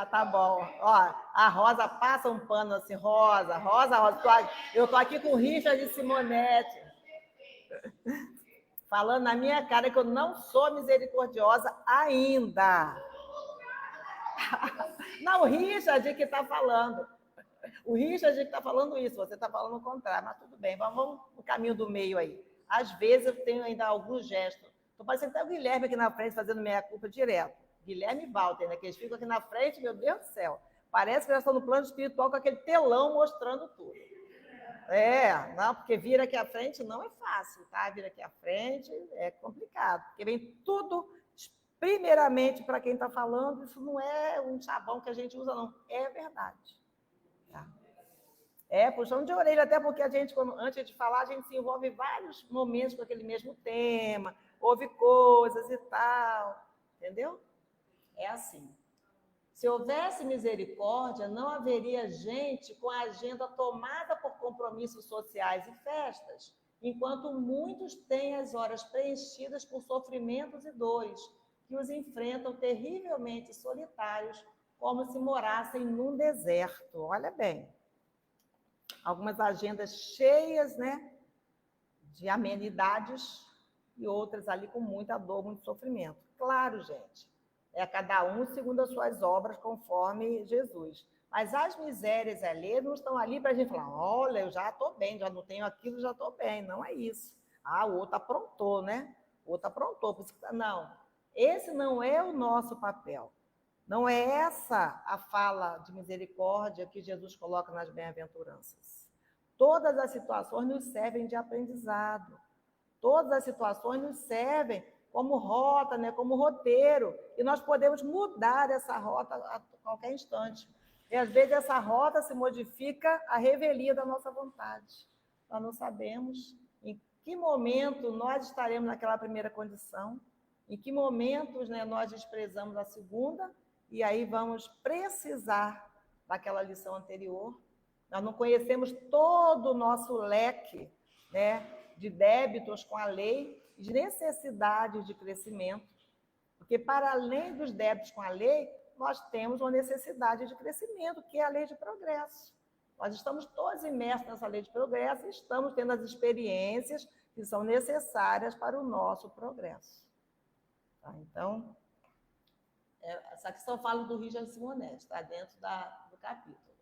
Tá bom. Ó, a Rosa passa um pano assim, Rosa. Eu tô aqui com o Richard Simonetti. Falando na minha cara que eu não sou misericordiosa ainda. Não, o Richard que está falando. O Richard que está falando isso, você está falando o contrário, mas tudo bem, vamos no caminho do meio aí. Às vezes eu tenho ainda alguns gestos. Estou parecendo até o Guilherme aqui na frente fazendo meia-culpa direto. Guilherme e Walter, né? Que eles ficam aqui na frente, meu Deus do céu. Parece que eles estão no plano espiritual com aquele telão mostrando tudo. Não, porque vir aqui à frente não é fácil, tá? Vir aqui à frente é complicado, porque vem tudo, primeiramente, para quem está falando, isso não é um chavão que a gente usa, não. É verdade. Tá? Puxão de orelha, até porque a gente, antes de falar, a gente se envolve em vários momentos com aquele mesmo tema, ouve coisas e tal, entendeu? É assim. Se houvesse misericórdia, não haveria gente com a agenda tomada por compromissos sociais e festas, enquanto muitos têm as horas preenchidas por sofrimentos e dores, que os enfrentam terrivelmente solitários, como se morassem num deserto. Olha bem. Algumas agendas cheias, né, de amenidades e outras ali com muita dor, muito sofrimento. Claro, gente, cada um segundo as suas obras, conforme Jesus. Mas as misérias ali não estão ali para a gente falar, olha, eu já estou bem, já não tenho aquilo, já estou bem. Não é isso. O outro aprontou, né? O outro aprontou. Não, esse não é o nosso papel. Não é essa a fala de misericórdia que Jesus coloca nas bem-aventuranças. Todas as situações nos servem de aprendizado. Todas as situações nos servem como rota, né, como roteiro. E nós podemos mudar essa rota a qualquer instante. E às vezes essa rota se modifica à revelia da nossa vontade. Nós não sabemos em que momento nós estaremos naquela primeira condição, em que momentos, né, nós desprezamos a segunda, e aí vamos precisar daquela lição anterior. Nós não conhecemos todo o nosso leque, né, de débitos com a lei, de necessidades de crescimento, porque para além dos débitos com a lei, nós temos uma necessidade de crescimento, que é a lei de progresso. Nós estamos todos imersos nessa lei de progresso e estamos tendo as experiências que são necessárias para o nosso progresso. Tá? Então, essa questão fala do Richard Simonetti, está dentro do capítulo.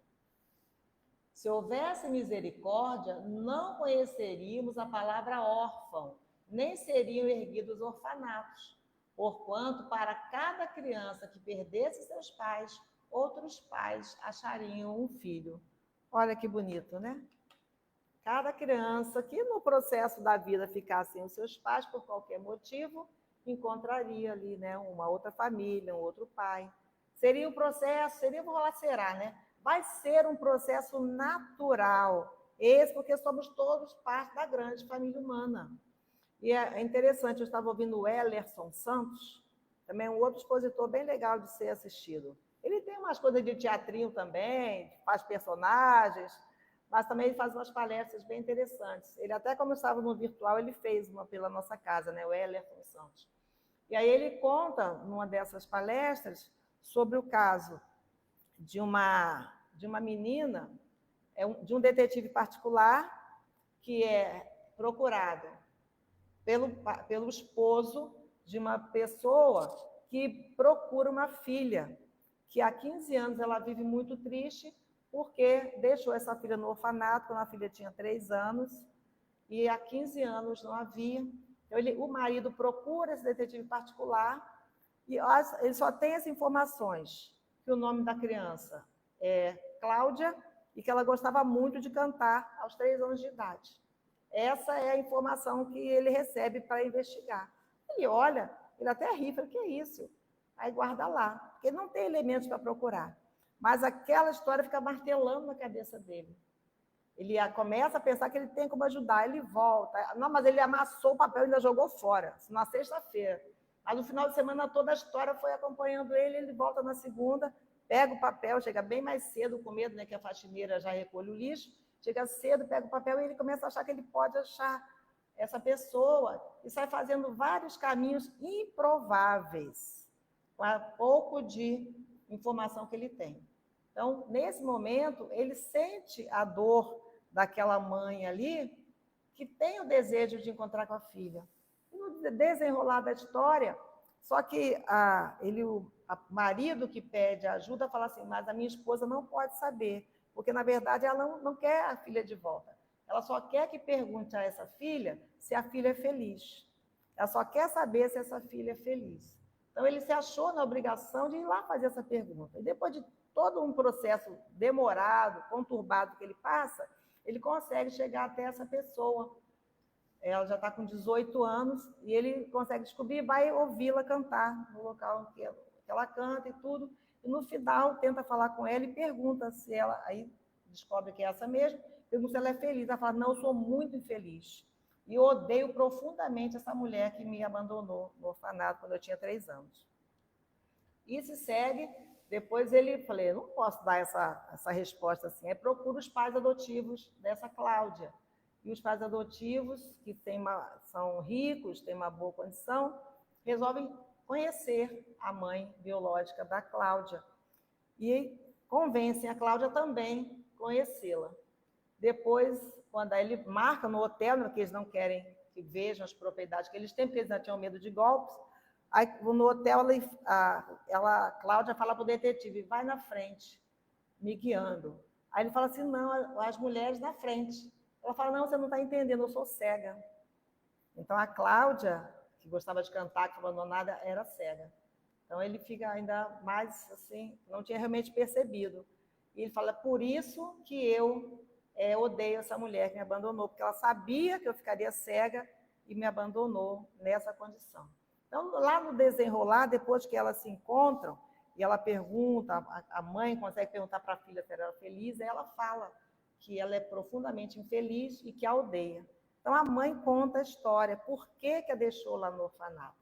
Se houvesse misericórdia, não conheceríamos a palavra órfão, nem seriam erguidos orfanatos, porquanto para cada criança que perdesse seus pais, outros pais achariam um filho. Olha que bonito, né? Cada criança que no processo da vida ficasse sem os seus pais, por qualquer motivo, encontraria ali, né, uma outra família, um outro pai. Seria um processo, né? Vai ser um processo natural. Esse, porque somos todos parte da grande família humana. E é interessante, eu estava ouvindo o Ellerson Santos, também um outro expositor bem legal de ser assistido. Ele tem umas coisas de teatrinho também, faz personagens, mas também ele faz umas palestras bem interessantes. Ele até, como estava no virtual, ele fez uma pela nossa casa, né? O Ellerson Santos. E aí ele conta, numa dessas palestras, sobre o caso de uma menina, de um detetive particular, que é procurado pelo esposo de uma pessoa que procura uma filha, que há 15 anos ela vive muito triste, porque deixou essa filha no orfanato quando a filha tinha 3 anos, e há 15 anos não havia. Então, o marido procura esse detetive particular E ele só tem as informações que o nome da criança é Cláudia e que ela gostava muito de cantar aos 3 anos de idade. Essa é a informação que ele recebe para investigar. Ele olha, ele até ri, fala, que é isso? Aí guarda lá, porque ele não tem elementos para procurar. Mas aquela história fica martelando na cabeça dele. Ele começa a pensar que ele tem como ajudar, ele volta. Não, mas ele amassou o papel e ainda jogou fora, na sexta-feira. Mas no final de semana toda a história foi acompanhando ele, ele volta na segunda, pega o papel, chega bem mais cedo, com medo, né, que a faxineira já recolhe o lixo, chega cedo, pega o papel e ele começa a achar que ele pode achar essa pessoa e sai fazendo vários caminhos improváveis, com a pouco de informação que ele tem. Então, nesse momento, ele sente a dor daquela mãe ali, que tem o desejo de encontrar com a filha. E no desenrolar da história, só que o marido que pede ajuda fala assim, mas a minha esposa não pode saber, porque, na verdade, ela não quer a filha de volta. Ela só quer que pergunte a essa filha se a filha é feliz. Ela só quer saber se essa filha é feliz. Então, ele se achou na obrigação de ir lá fazer essa pergunta. E depois de todo um processo demorado, conturbado que ele passa, ele consegue chegar até essa pessoa. Ela já está com 18 anos e ele consegue descobrir e vai ouvi-la cantar no local que ela canta e tudo. E no final tenta falar com ela e pergunta se ela, aí descobre que é essa mesmo, pergunta se ela é feliz. Ela fala, não, eu sou muito infeliz. E eu odeio profundamente essa mulher que me abandonou no orfanato quando eu tinha 3 anos. E se segue, depois ele, falei, não posso dar essa resposta assim, aí procura os pais adotivos dessa Cláudia. E os pais adotivos, que são ricos, têm uma boa condição, resolvem conhecer a mãe biológica da Cláudia. E convencem a Cláudia também conhecê-la. Depois, quando ele marca no hotel, porque eles não querem que vejam as propriedades que eles têm, porque eles já tinham medo de golpes, aí no hotel, a Cláudia fala para o detetive, vai na frente, me guiando. Aí ele fala assim, não, as mulheres na frente. Ela fala, não, você não está entendendo, eu sou cega. Então, a Cláudia, que gostava de cantar, que foi abandonada, era cega. Então, ele fica ainda mais assim, não tinha realmente percebido. E ele fala, por isso que eu odeio essa mulher que me abandonou, porque ela sabia que eu ficaria cega e me abandonou nessa condição. Então, lá no desenrolar, depois que elas se encontram, e ela pergunta, a mãe consegue perguntar para a filha se ela era feliz, aí ela fala que ela é profundamente infeliz e que a odeia. Então, a mãe conta a história, por que a deixou lá no orfanato.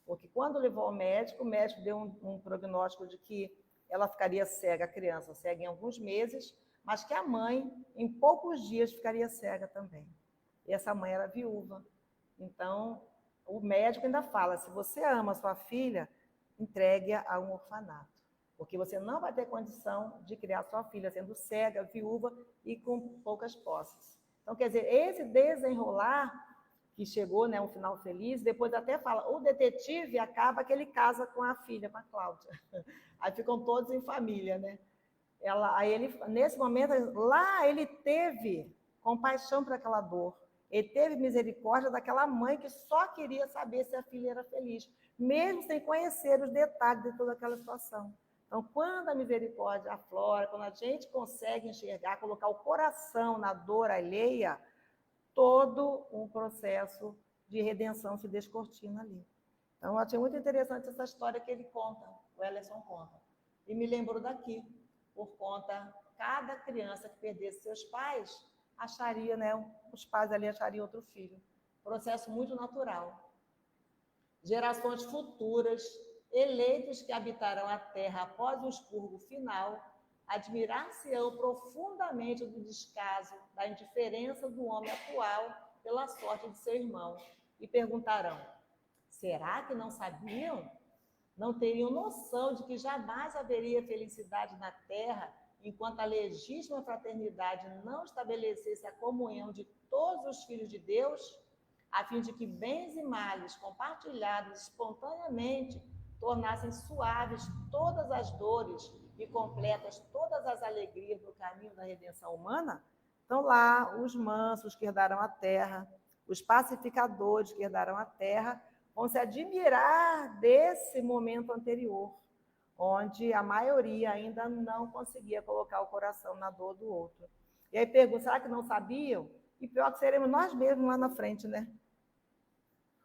Porque quando levou ao médico, o médico deu um prognóstico de que ela ficaria cega, a criança cega em alguns meses, mas que a mãe, em poucos dias, ficaria cega também. E essa mãe era viúva. Então, o médico ainda fala, se você ama a sua filha, entregue-a a um orfanato, porque você não vai ter condição de criar sua filha sendo cega, viúva e com poucas posses. Então, quer dizer, esse desenrolar que chegou, né, um final feliz, depois até fala, o detetive acaba que ele casa com a filha, com a Cláudia. Aí ficam todos em família, né? Aí ele, nesse momento, lá ele teve compaixão por aquela dor, ele teve misericórdia daquela mãe que só queria saber se a filha era feliz, mesmo sem conhecer os detalhes de toda aquela situação. Então, quando a misericórdia aflora, quando a gente consegue enxergar, colocar o coração na dor alheia, todo um processo de redenção se descortina ali. Então, eu achei muito interessante essa história que ele conta, o Ellerson conta. E me lembrou daqui, por conta, cada criança que perdesse seus pais, acharia, né, os pais ali achariam outro filho. Processo muito natural. Gerações futuras, eleitos que habitarão a terra após o expurgo final, admirar-se-ão profundamente do descaso, da indiferença do homem atual pela sorte de seu irmão, e perguntarão, será que não sabiam? Não teriam noção de que jamais haveria felicidade na terra enquanto a legítima fraternidade não estabelecesse a comunhão de todos os filhos de Deus, a fim de que bens e males compartilhados espontaneamente tornassem suaves todas as dores e completas todas as alegrias do caminho da redenção humana? Então lá, os mansos que herdaram a terra, os pacificadores que herdaram a terra, vão se admirar desse momento anterior, onde a maioria ainda não conseguia colocar o coração na dor do outro. E aí pergunta, será que não sabiam? E pior que seremos nós mesmos lá na frente, né?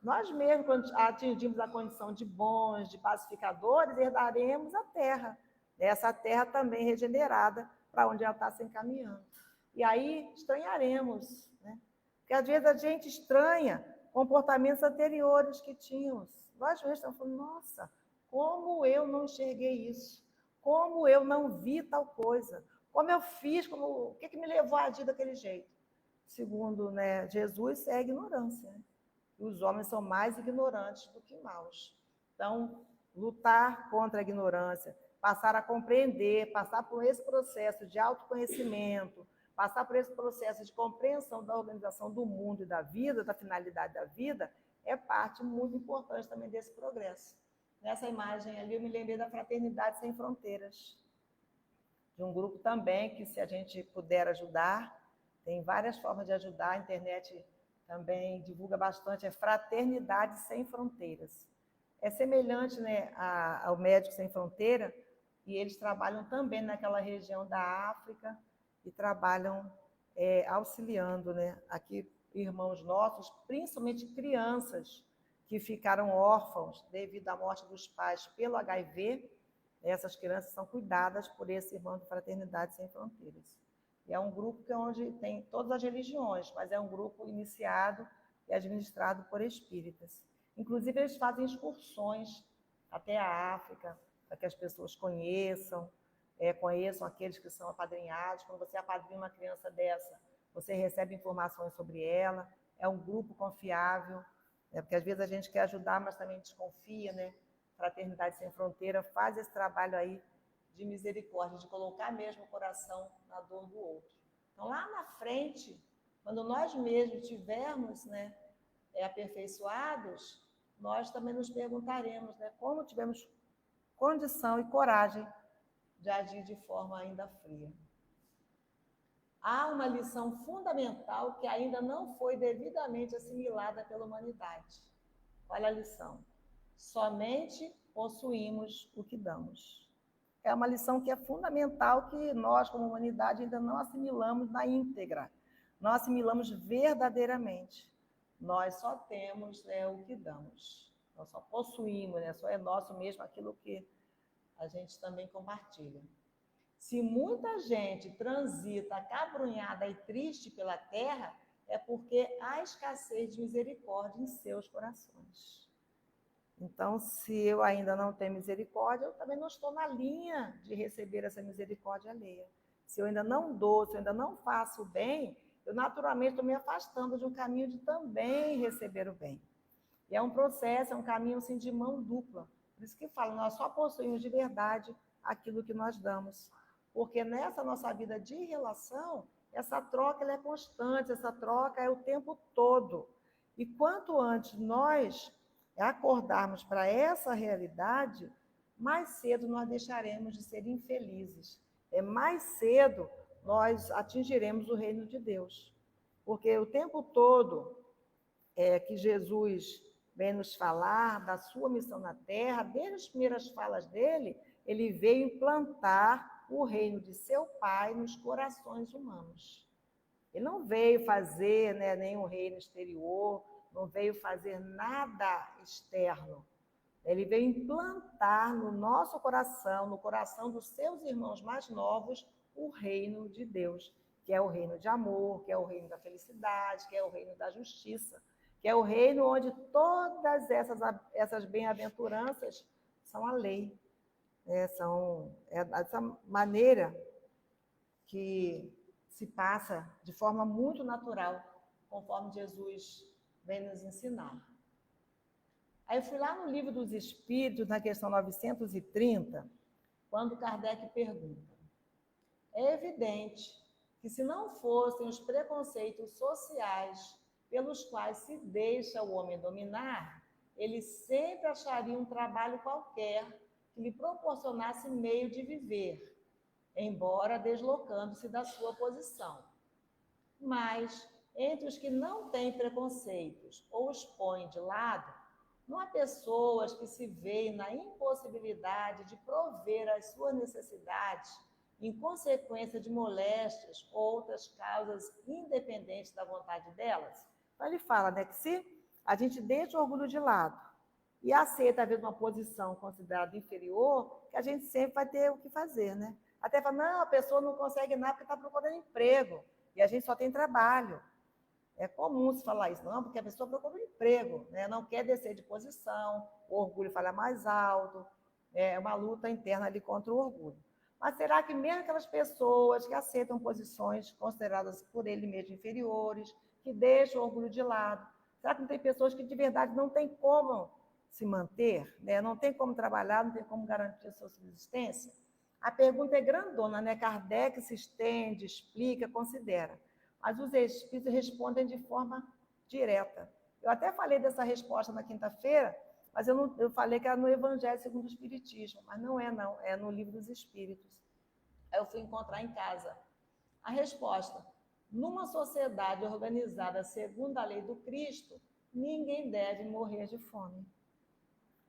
Nós mesmos, quando atingimos a condição de bons, de pacificadores, herdaremos a terra. Essa terra também regenerada, para onde ela está se encaminhando. E aí estranharemos, né? Porque às vezes a gente estranha comportamentos anteriores que tínhamos. Nós mesmos estamos falando, nossa, como eu não enxerguei isso? Como eu não vi tal coisa? Como eu fiz? O que me levou a agir daquele jeito? Segundo, né, Jesus, é a ignorância. Né? E os homens são mais ignorantes do que maus. Então, lutar contra a ignorância, passar a compreender, passar por esse processo de autoconhecimento, passar por esse processo de compreensão da organização do mundo e da vida, da finalidade da vida, é parte muito importante também desse progresso. Nessa imagem ali, eu me lembrei da Fraternidade Sem Fronteiras, de um grupo também que, se a gente puder ajudar, tem várias formas de ajudar, a internet também divulga bastante, é Fraternidade Sem Fronteiras. É semelhante, né, ao Médicos Sem Fronteira, e eles trabalham também naquela região da África e trabalham auxiliando, né, aqui irmãos nossos, principalmente crianças que ficaram órfãos devido à morte dos pais pelo HIV. Essas crianças são cuidadas por esse irmão de Fraternidade Sem Fronteiras. E é um grupo que é onde tem todas as religiões, mas é um grupo iniciado e administrado por espíritas. Inclusive, eles fazem excursões até a África, para que as pessoas conheçam aqueles que são apadrinhados. Quando você apadrinha uma criança dessa, você recebe informações sobre ela. É um grupo confiável, né? Porque às vezes a gente quer ajudar, mas também desconfia, né? Fraternidade Sem Fronteira faz esse trabalho aí de misericórdia, de colocar mesmo o coração na dor do outro. Então, lá na frente, quando nós mesmos tivermos, né, aperfeiçoados, nós também nos perguntaremos, né, como tivemos condição e coragem de agir de forma ainda fria. Há uma lição fundamental que ainda não foi devidamente assimilada pela humanidade. Qual é a lição? Somente possuímos o que damos. É uma lição que é fundamental, que nós, como humanidade, ainda não assimilamos na íntegra. Não assimilamos verdadeiramente. Nós só temos, né, o que damos. Nós só possuímos, né, só é nosso mesmo aquilo que a gente também compartilha. Se muita gente transita acabrunhada e triste pela terra, é porque há escassez de misericórdia em seus corações. Então, se eu ainda não tenho misericórdia, eu também não estou na linha de receber essa misericórdia alheia. Se eu ainda não dou, se eu ainda não faço o bem, eu naturalmente estou me afastando de um caminho de também receber o bem. E é um processo, é um caminho assim, de mão dupla. Por isso que falo, nós só possuímos de verdade aquilo que nós damos. Porque nessa nossa vida de relação, essa troca ela é constante, essa troca é o tempo todo. E quanto antes nós acordarmos para essa realidade, mais cedo nós deixaremos de ser infelizes. Mais cedo nós atingiremos o reino de Deus. Porque o tempo todo que Jesus vem nos falar da sua missão na Terra, desde as primeiras falas dele, ele veio implantar o reino de seu Pai nos corações humanos. Ele não veio fazer, né, nenhum reino exterior, não veio fazer nada externo. Ele veio implantar no nosso coração, no coração dos seus irmãos mais novos, o reino de Deus, que é o reino de amor, que é o reino da felicidade, que é o reino da justiça, que é o reino onde todas essas bem-aventuranças são a lei. É dessa maneira que se passa de forma muito natural, conforme Jesus vem nos ensinar. Aí eu fui lá no Livro dos Espíritos, na questão 930, quando Kardec pergunta: é evidente que se não fossem os preconceitos sociais pelos quais se deixa o homem dominar, ele sempre acharia um trabalho qualquer que lhe proporcionasse meio de viver, embora deslocando-se da sua posição. Mas, entre os que não têm preconceitos ou os põem de lado, Não há pessoas que se veem na impossibilidade de prover as suas necessidades em consequência de moléstias ou outras causas independentes da vontade delas? Então ele fala, né, que se a gente deixa o orgulho de lado e aceita, às vezes, uma posição considerada inferior, que a gente sempre vai ter o que fazer, né? Até fala, não, a pessoa não consegue nada porque está procurando emprego e a gente só tem trabalho. É comum se falar isso, não, porque a pessoa procura um emprego, né? Não quer descer de posição, o orgulho fala mais alto, é uma luta interna ali contra o orgulho. Mas será que mesmo aquelas pessoas que aceitam posições consideradas por ele mesmo inferiores, que deixam o orgulho de lado, será que não tem pessoas que de verdade não tem como se manter, né? Não tem como trabalhar, não tem como garantir a sua subsistência? A pergunta é grandona, né? Kardec se estende, explica, considera. Mas os espíritos respondem de forma direta. Eu até falei dessa resposta na quinta-feira, mas eu falei que era no Evangelho segundo o Espiritismo, mas não, é no Livro dos Espíritos. Aí eu fui encontrar em casa a resposta. Numa sociedade organizada segundo a lei do Cristo, ninguém deve morrer de fome.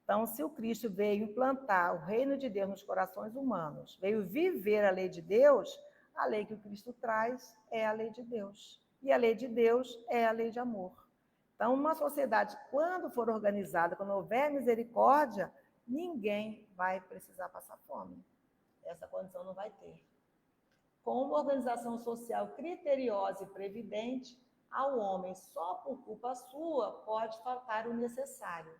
Então, se o Cristo veio implantar o reino de Deus nos corações humanos, veio viver a lei de Deus, a lei que o Cristo traz é a lei de Deus. E a lei de Deus é a lei de amor. Então, uma sociedade, quando for organizada, quando houver misericórdia, ninguém vai precisar passar fome. Essa condição não vai ter. Com uma organização social criteriosa e previdente, ao homem, só por culpa sua, pode faltar o necessário.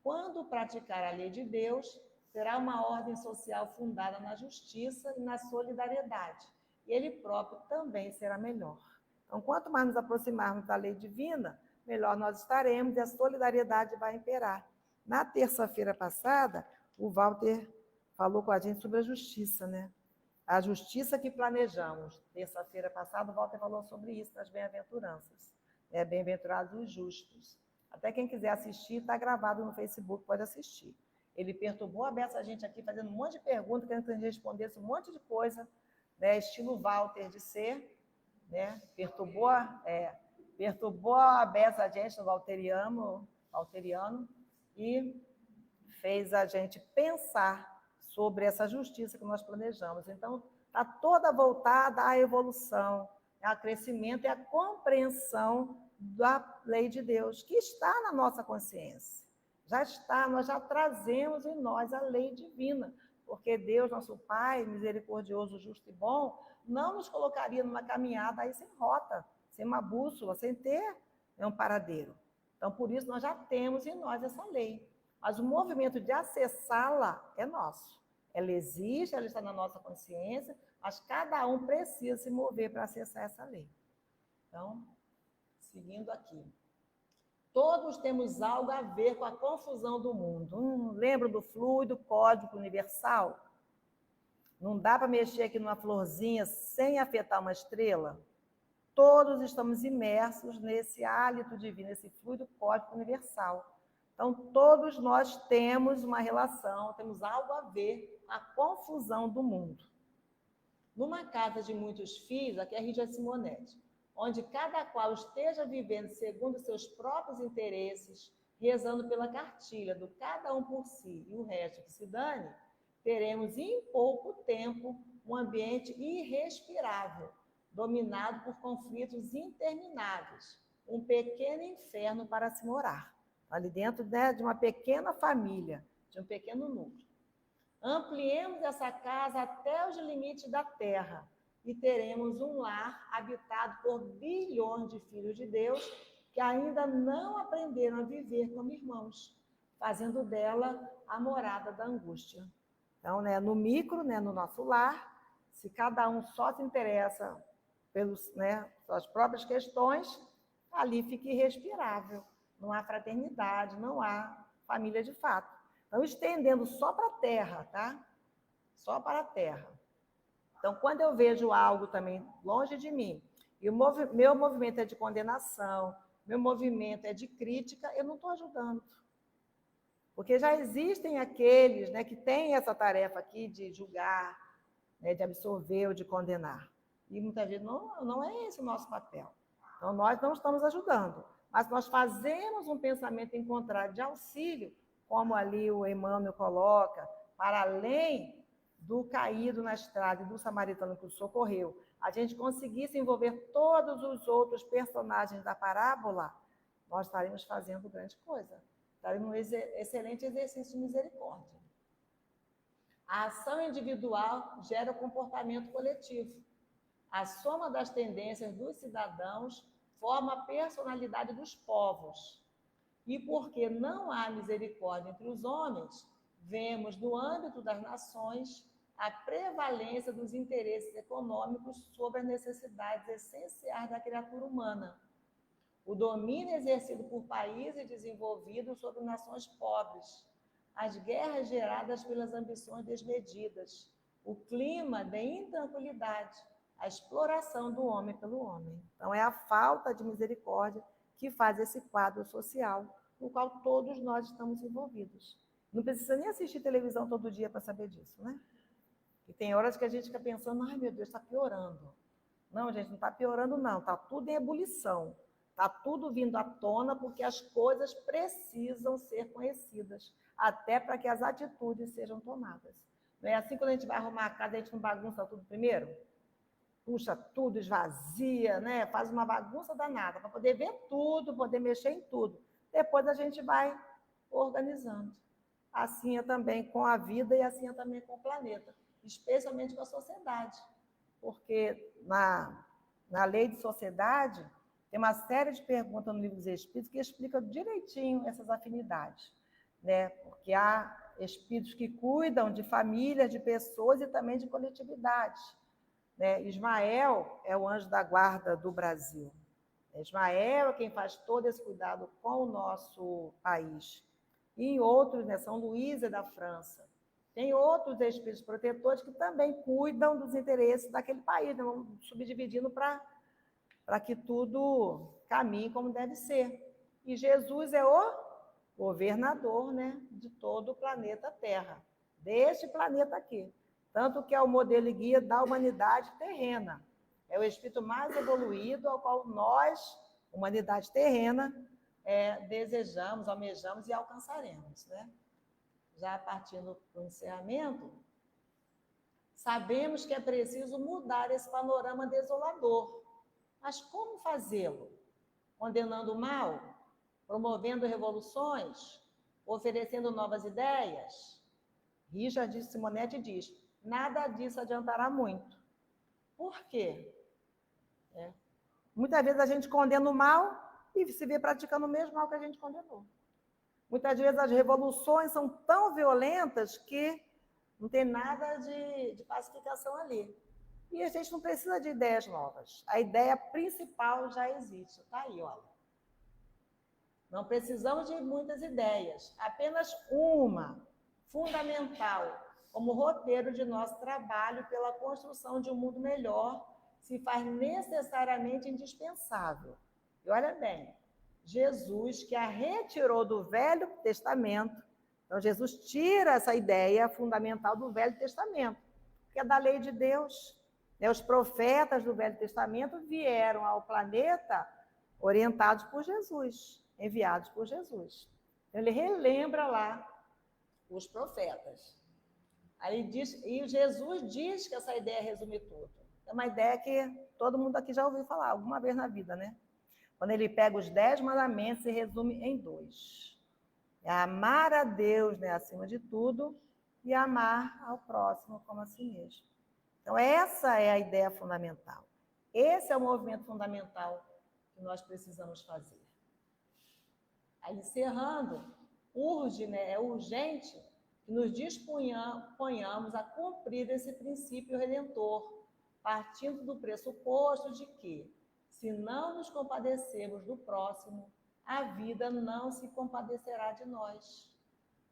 Quando praticar a lei de Deus, terá uma ordem social fundada na justiça e na solidariedade. E ele próprio também será melhor. Então, quanto mais nos aproximarmos da lei divina, melhor nós estaremos e a solidariedade vai imperar. Na terça-feira passada, o Walter falou com a gente sobre a justiça, né? A justiça que planejamos. Terça-feira passada, o Walter falou sobre isso nas bem-aventuranças. Bem-aventurados os justos. Até quem quiser assistir, está gravado no Facebook, pode assistir. Ele perturbou a beça a gente aqui, fazendo um monte de perguntas, querendo que a gente respondesse um monte de coisa, né, estilo Walter de ser, né, perturbou a beça a gente no valteriano, e fez a gente pensar sobre essa justiça que nós planejamos. Então, está toda voltada à evolução, ao crescimento e à compreensão da lei de Deus, que está na nossa consciência. Já está, nós já trazemos em nós a lei divina, porque Deus, nosso Pai, misericordioso, justo e bom, não nos colocaria numa caminhada aí sem rota, sem uma bússola, sem ter um paradeiro. Então, por isso, nós já temos em nós essa lei. Mas o movimento de acessá-la é nosso. Ela existe, ela está na nossa consciência, mas cada um precisa se mover para acessar essa lei. Então, seguindo aqui. Todos temos algo a ver com a confusão do mundo. Lembra do fluido cósmico universal? Não dá para mexer aqui numa florzinha sem afetar uma estrela? Todos estamos imersos nesse hálito divino, esse fluido cósmico universal. Então, todos nós temos uma relação, temos algo a ver com a confusão do mundo. Numa casa de muitos filhos, aqui é a Rígia Simonetti, onde cada qual esteja vivendo segundo seus próprios interesses, rezando pela cartilha do cada um por si e o resto que se dane, teremos em pouco tempo um ambiente irrespirável, dominado por conflitos intermináveis, um pequeno inferno para se morar, ali dentro, né, de uma pequena família, de um pequeno núcleo. Ampliemos essa casa até os limites da terra, e teremos um lar habitado por bilhões de filhos de Deus que ainda não aprenderam a viver como irmãos, fazendo dela a morada da angústia. Então, né, no micro, né, no nosso lar, se cada um só se interessa pelas, né, suas próprias questões, ali fica irrespirável. Não há fraternidade, não há família de fato. Então, estendendo só para a terra, tá? Só para a terra. Então, quando eu vejo algo também longe de mim, e o meu movimento é de condenação, meu movimento é de crítica, eu não estou ajudando. Porque já existem aqueles, né, que têm essa tarefa aqui de julgar, né, de absorver ou de condenar. E muitas vezes não é esse o nosso papel. Então, nós não estamos ajudando. Mas nós fazemos um pensamento em contrário de auxílio, como ali o Emmanuel coloca, para além do caído na estrada e do samaritano que o socorreu, a gente conseguisse envolver todos os outros personagens da parábola, nós estaremos fazendo grande coisa. Estaremos num excelente exercício de misericórdia. A ação individual gera o comportamento coletivo. A soma das tendências dos cidadãos forma a personalidade dos povos. E porque não há misericórdia entre os homens, vemos no âmbito das nações a prevalência dos interesses econômicos sobre as necessidades essenciais da criatura humana. O domínio exercido por países desenvolvidos sobre nações pobres, as guerras geradas pelas ambições desmedidas, o clima de intranquilidade, a exploração do homem pelo homem. Então, é a falta de misericórdia que faz esse quadro social no qual todos nós estamos envolvidos. Não precisa nem assistir televisão todo dia para saber disso, né? E tem horas que a gente fica pensando, ai meu Deus, está piorando. Não, gente, não está piorando não, está tudo em ebulição. Está tudo vindo à tona porque as coisas precisam ser conhecidas, até para que as atitudes sejam tomadas. Não é assim quando a gente vai arrumar a casa, a gente não bagunça tudo primeiro? Puxa tudo, esvazia, né? Faz uma bagunça danada, para poder ver tudo, poder mexer em tudo. Depois a gente vai organizando. Assim é também com a vida e assim é também com o planeta, especialmente com a sociedade. Porque na lei de sociedade, tem uma série de perguntas no Livro dos Espíritos que explica direitinho essas afinidades, né? Porque há espíritos que cuidam de famílias, de pessoas e também de coletividades, né? Ismael é o anjo da guarda do Brasil. Ismael é quem faz todo esse cuidado com o nosso país. E em outros, né? São Luís é da França. Tem outros espíritos protetores que também cuidam dos interesses daquele país, né? Vamos subdividindo para que tudo caminhe como deve ser. E Jesus é o governador, né, de todo o planeta Terra, deste planeta aqui. Tanto que é o modelo e guia da humanidade terrena. É o espírito mais evoluído ao qual nós, humanidade terrena, desejamos, almejamos e alcançaremos, né? Já partindo para o encerramento, sabemos que é preciso mudar esse panorama desolador. Mas como fazê-lo? Condenando o mal? Promovendo revoluções? Oferecendo novas ideias? Richard Simonetti diz, nada disso adiantará muito. Por quê? Muitas vezes a gente condena o mal e se vê praticando o mesmo mal que a gente condenou. Muitas vezes as revoluções são tão violentas que não tem nada de pacificação ali. E a gente não precisa de ideias novas. A ideia principal já existe. Está aí, olha. Não precisamos de muitas ideias. Apenas uma, fundamental, como roteiro de nosso trabalho pela construção de um mundo melhor, se faz necessariamente indispensável. E olha bem, Jesus, que a retirou do Velho Testamento, então Jesus tira essa ideia fundamental do Velho Testamento, que é da lei de Deus. Os profetas do Velho Testamento vieram ao planeta orientados por Jesus, enviados por Jesus. Então, ele relembra lá os profetas. Aí diz, e Jesus diz que essa ideia resume tudo. É uma ideia que todo mundo aqui já ouviu falar alguma vez na vida, né? Quando ele pega os 10 mandamentos e resume em 2. É amar a Deus, né, acima de tudo, e amar ao próximo como a si mesmo. Então, essa é a ideia fundamental. Esse é o movimento fundamental que nós precisamos fazer. Aí, encerrando, é urgente que nos disponhamos a cumprir esse princípio redentor, partindo do pressuposto de que, se não nos compadecermos do próximo, a vida não se compadecerá de nós.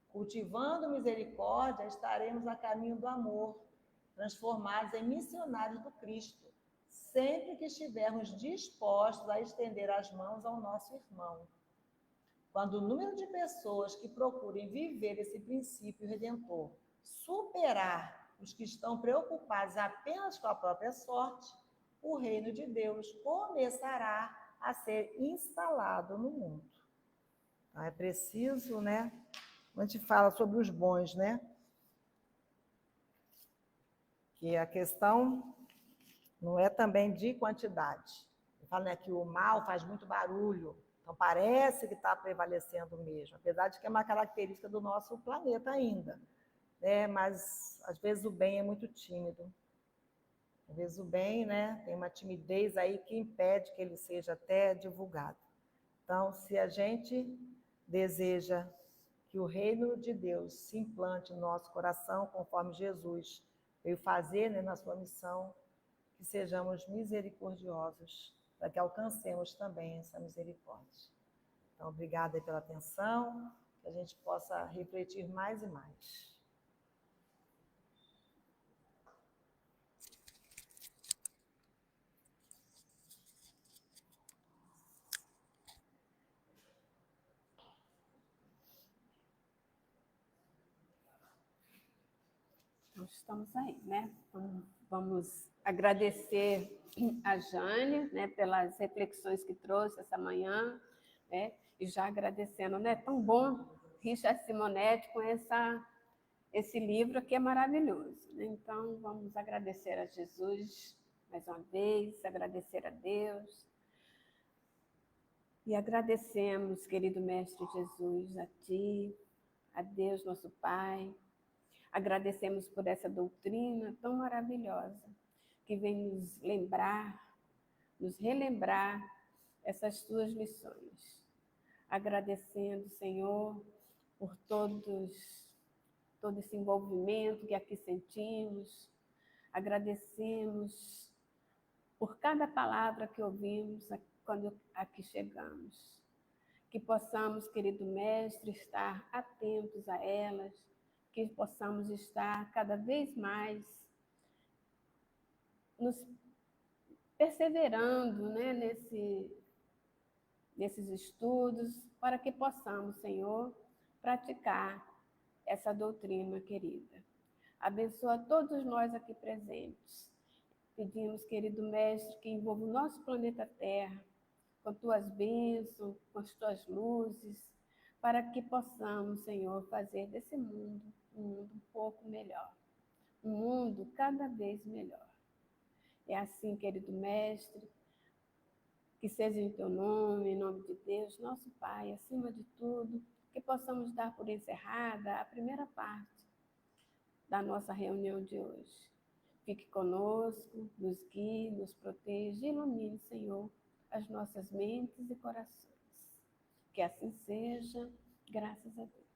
Cultivando misericórdia, estaremos a caminho do amor, transformados em missionários do Cristo, sempre que estivermos dispostos a estender as mãos ao nosso irmão. Quando o número de pessoas que procurem viver esse princípio redentor superar os que estão preocupados apenas com a própria sorte, o reino de Deus começará a ser instalado no mundo. Então, é preciso, né? A gente fala sobre os bons, né? Que a questão não é também de quantidade. Fala, né, que o mal faz muito barulho, então parece que está prevalecendo mesmo, apesar de que é uma característica do nosso planeta ainda, né? Mas às vezes o bem é muito tímido. Às vezes o bem, né, tem uma timidez aí que impede que ele seja até divulgado. Então, se a gente deseja que o reino de Deus se implante no nosso coração, conforme Jesus veio fazer, né, na sua missão, que sejamos misericordiosos, para que alcancemos também essa misericórdia. Então, obrigada pela atenção, que a gente possa refletir mais e mais. Nós estamos aí, né? Então, vamos agradecer a Jane, né, pelas reflexões que trouxe essa manhã, né? E já agradecendo, né? Tão bom Richard Simonetti com esse livro que é maravilhoso, né? Então, vamos agradecer a Jesus mais uma vez, agradecer a Deus. E agradecemos, querido Mestre Jesus, a Ti, a Deus, nosso Pai. Agradecemos por essa doutrina tão maravilhosa, que vem nos lembrar, nos relembrar essas Tuas lições. Agradecendo, Senhor, por todo esse envolvimento que aqui sentimos. Agradecemos por cada palavra que ouvimos quando aqui chegamos. Que possamos, querido Mestre, estar atentos a elas, que possamos estar cada vez mais nos perseverando, né, nesses estudos, para que possamos, Senhor, praticar essa doutrina querida. Abençoa todos nós aqui presentes. Pedimos, querido Mestre, que envolva o nosso planeta Terra com tuas bênçãos, com as tuas luzes, para que possamos, Senhor, fazer desse mundo um mundo um pouco melhor, um mundo cada vez melhor. É assim, querido Mestre, que seja em teu nome, em nome de Deus, nosso Pai, acima de tudo, que possamos dar por encerrada a primeira parte da nossa reunião de hoje. Fique conosco, nos guie, nos proteja e ilumine, Senhor, as nossas mentes e corações. Que assim seja, graças a Deus.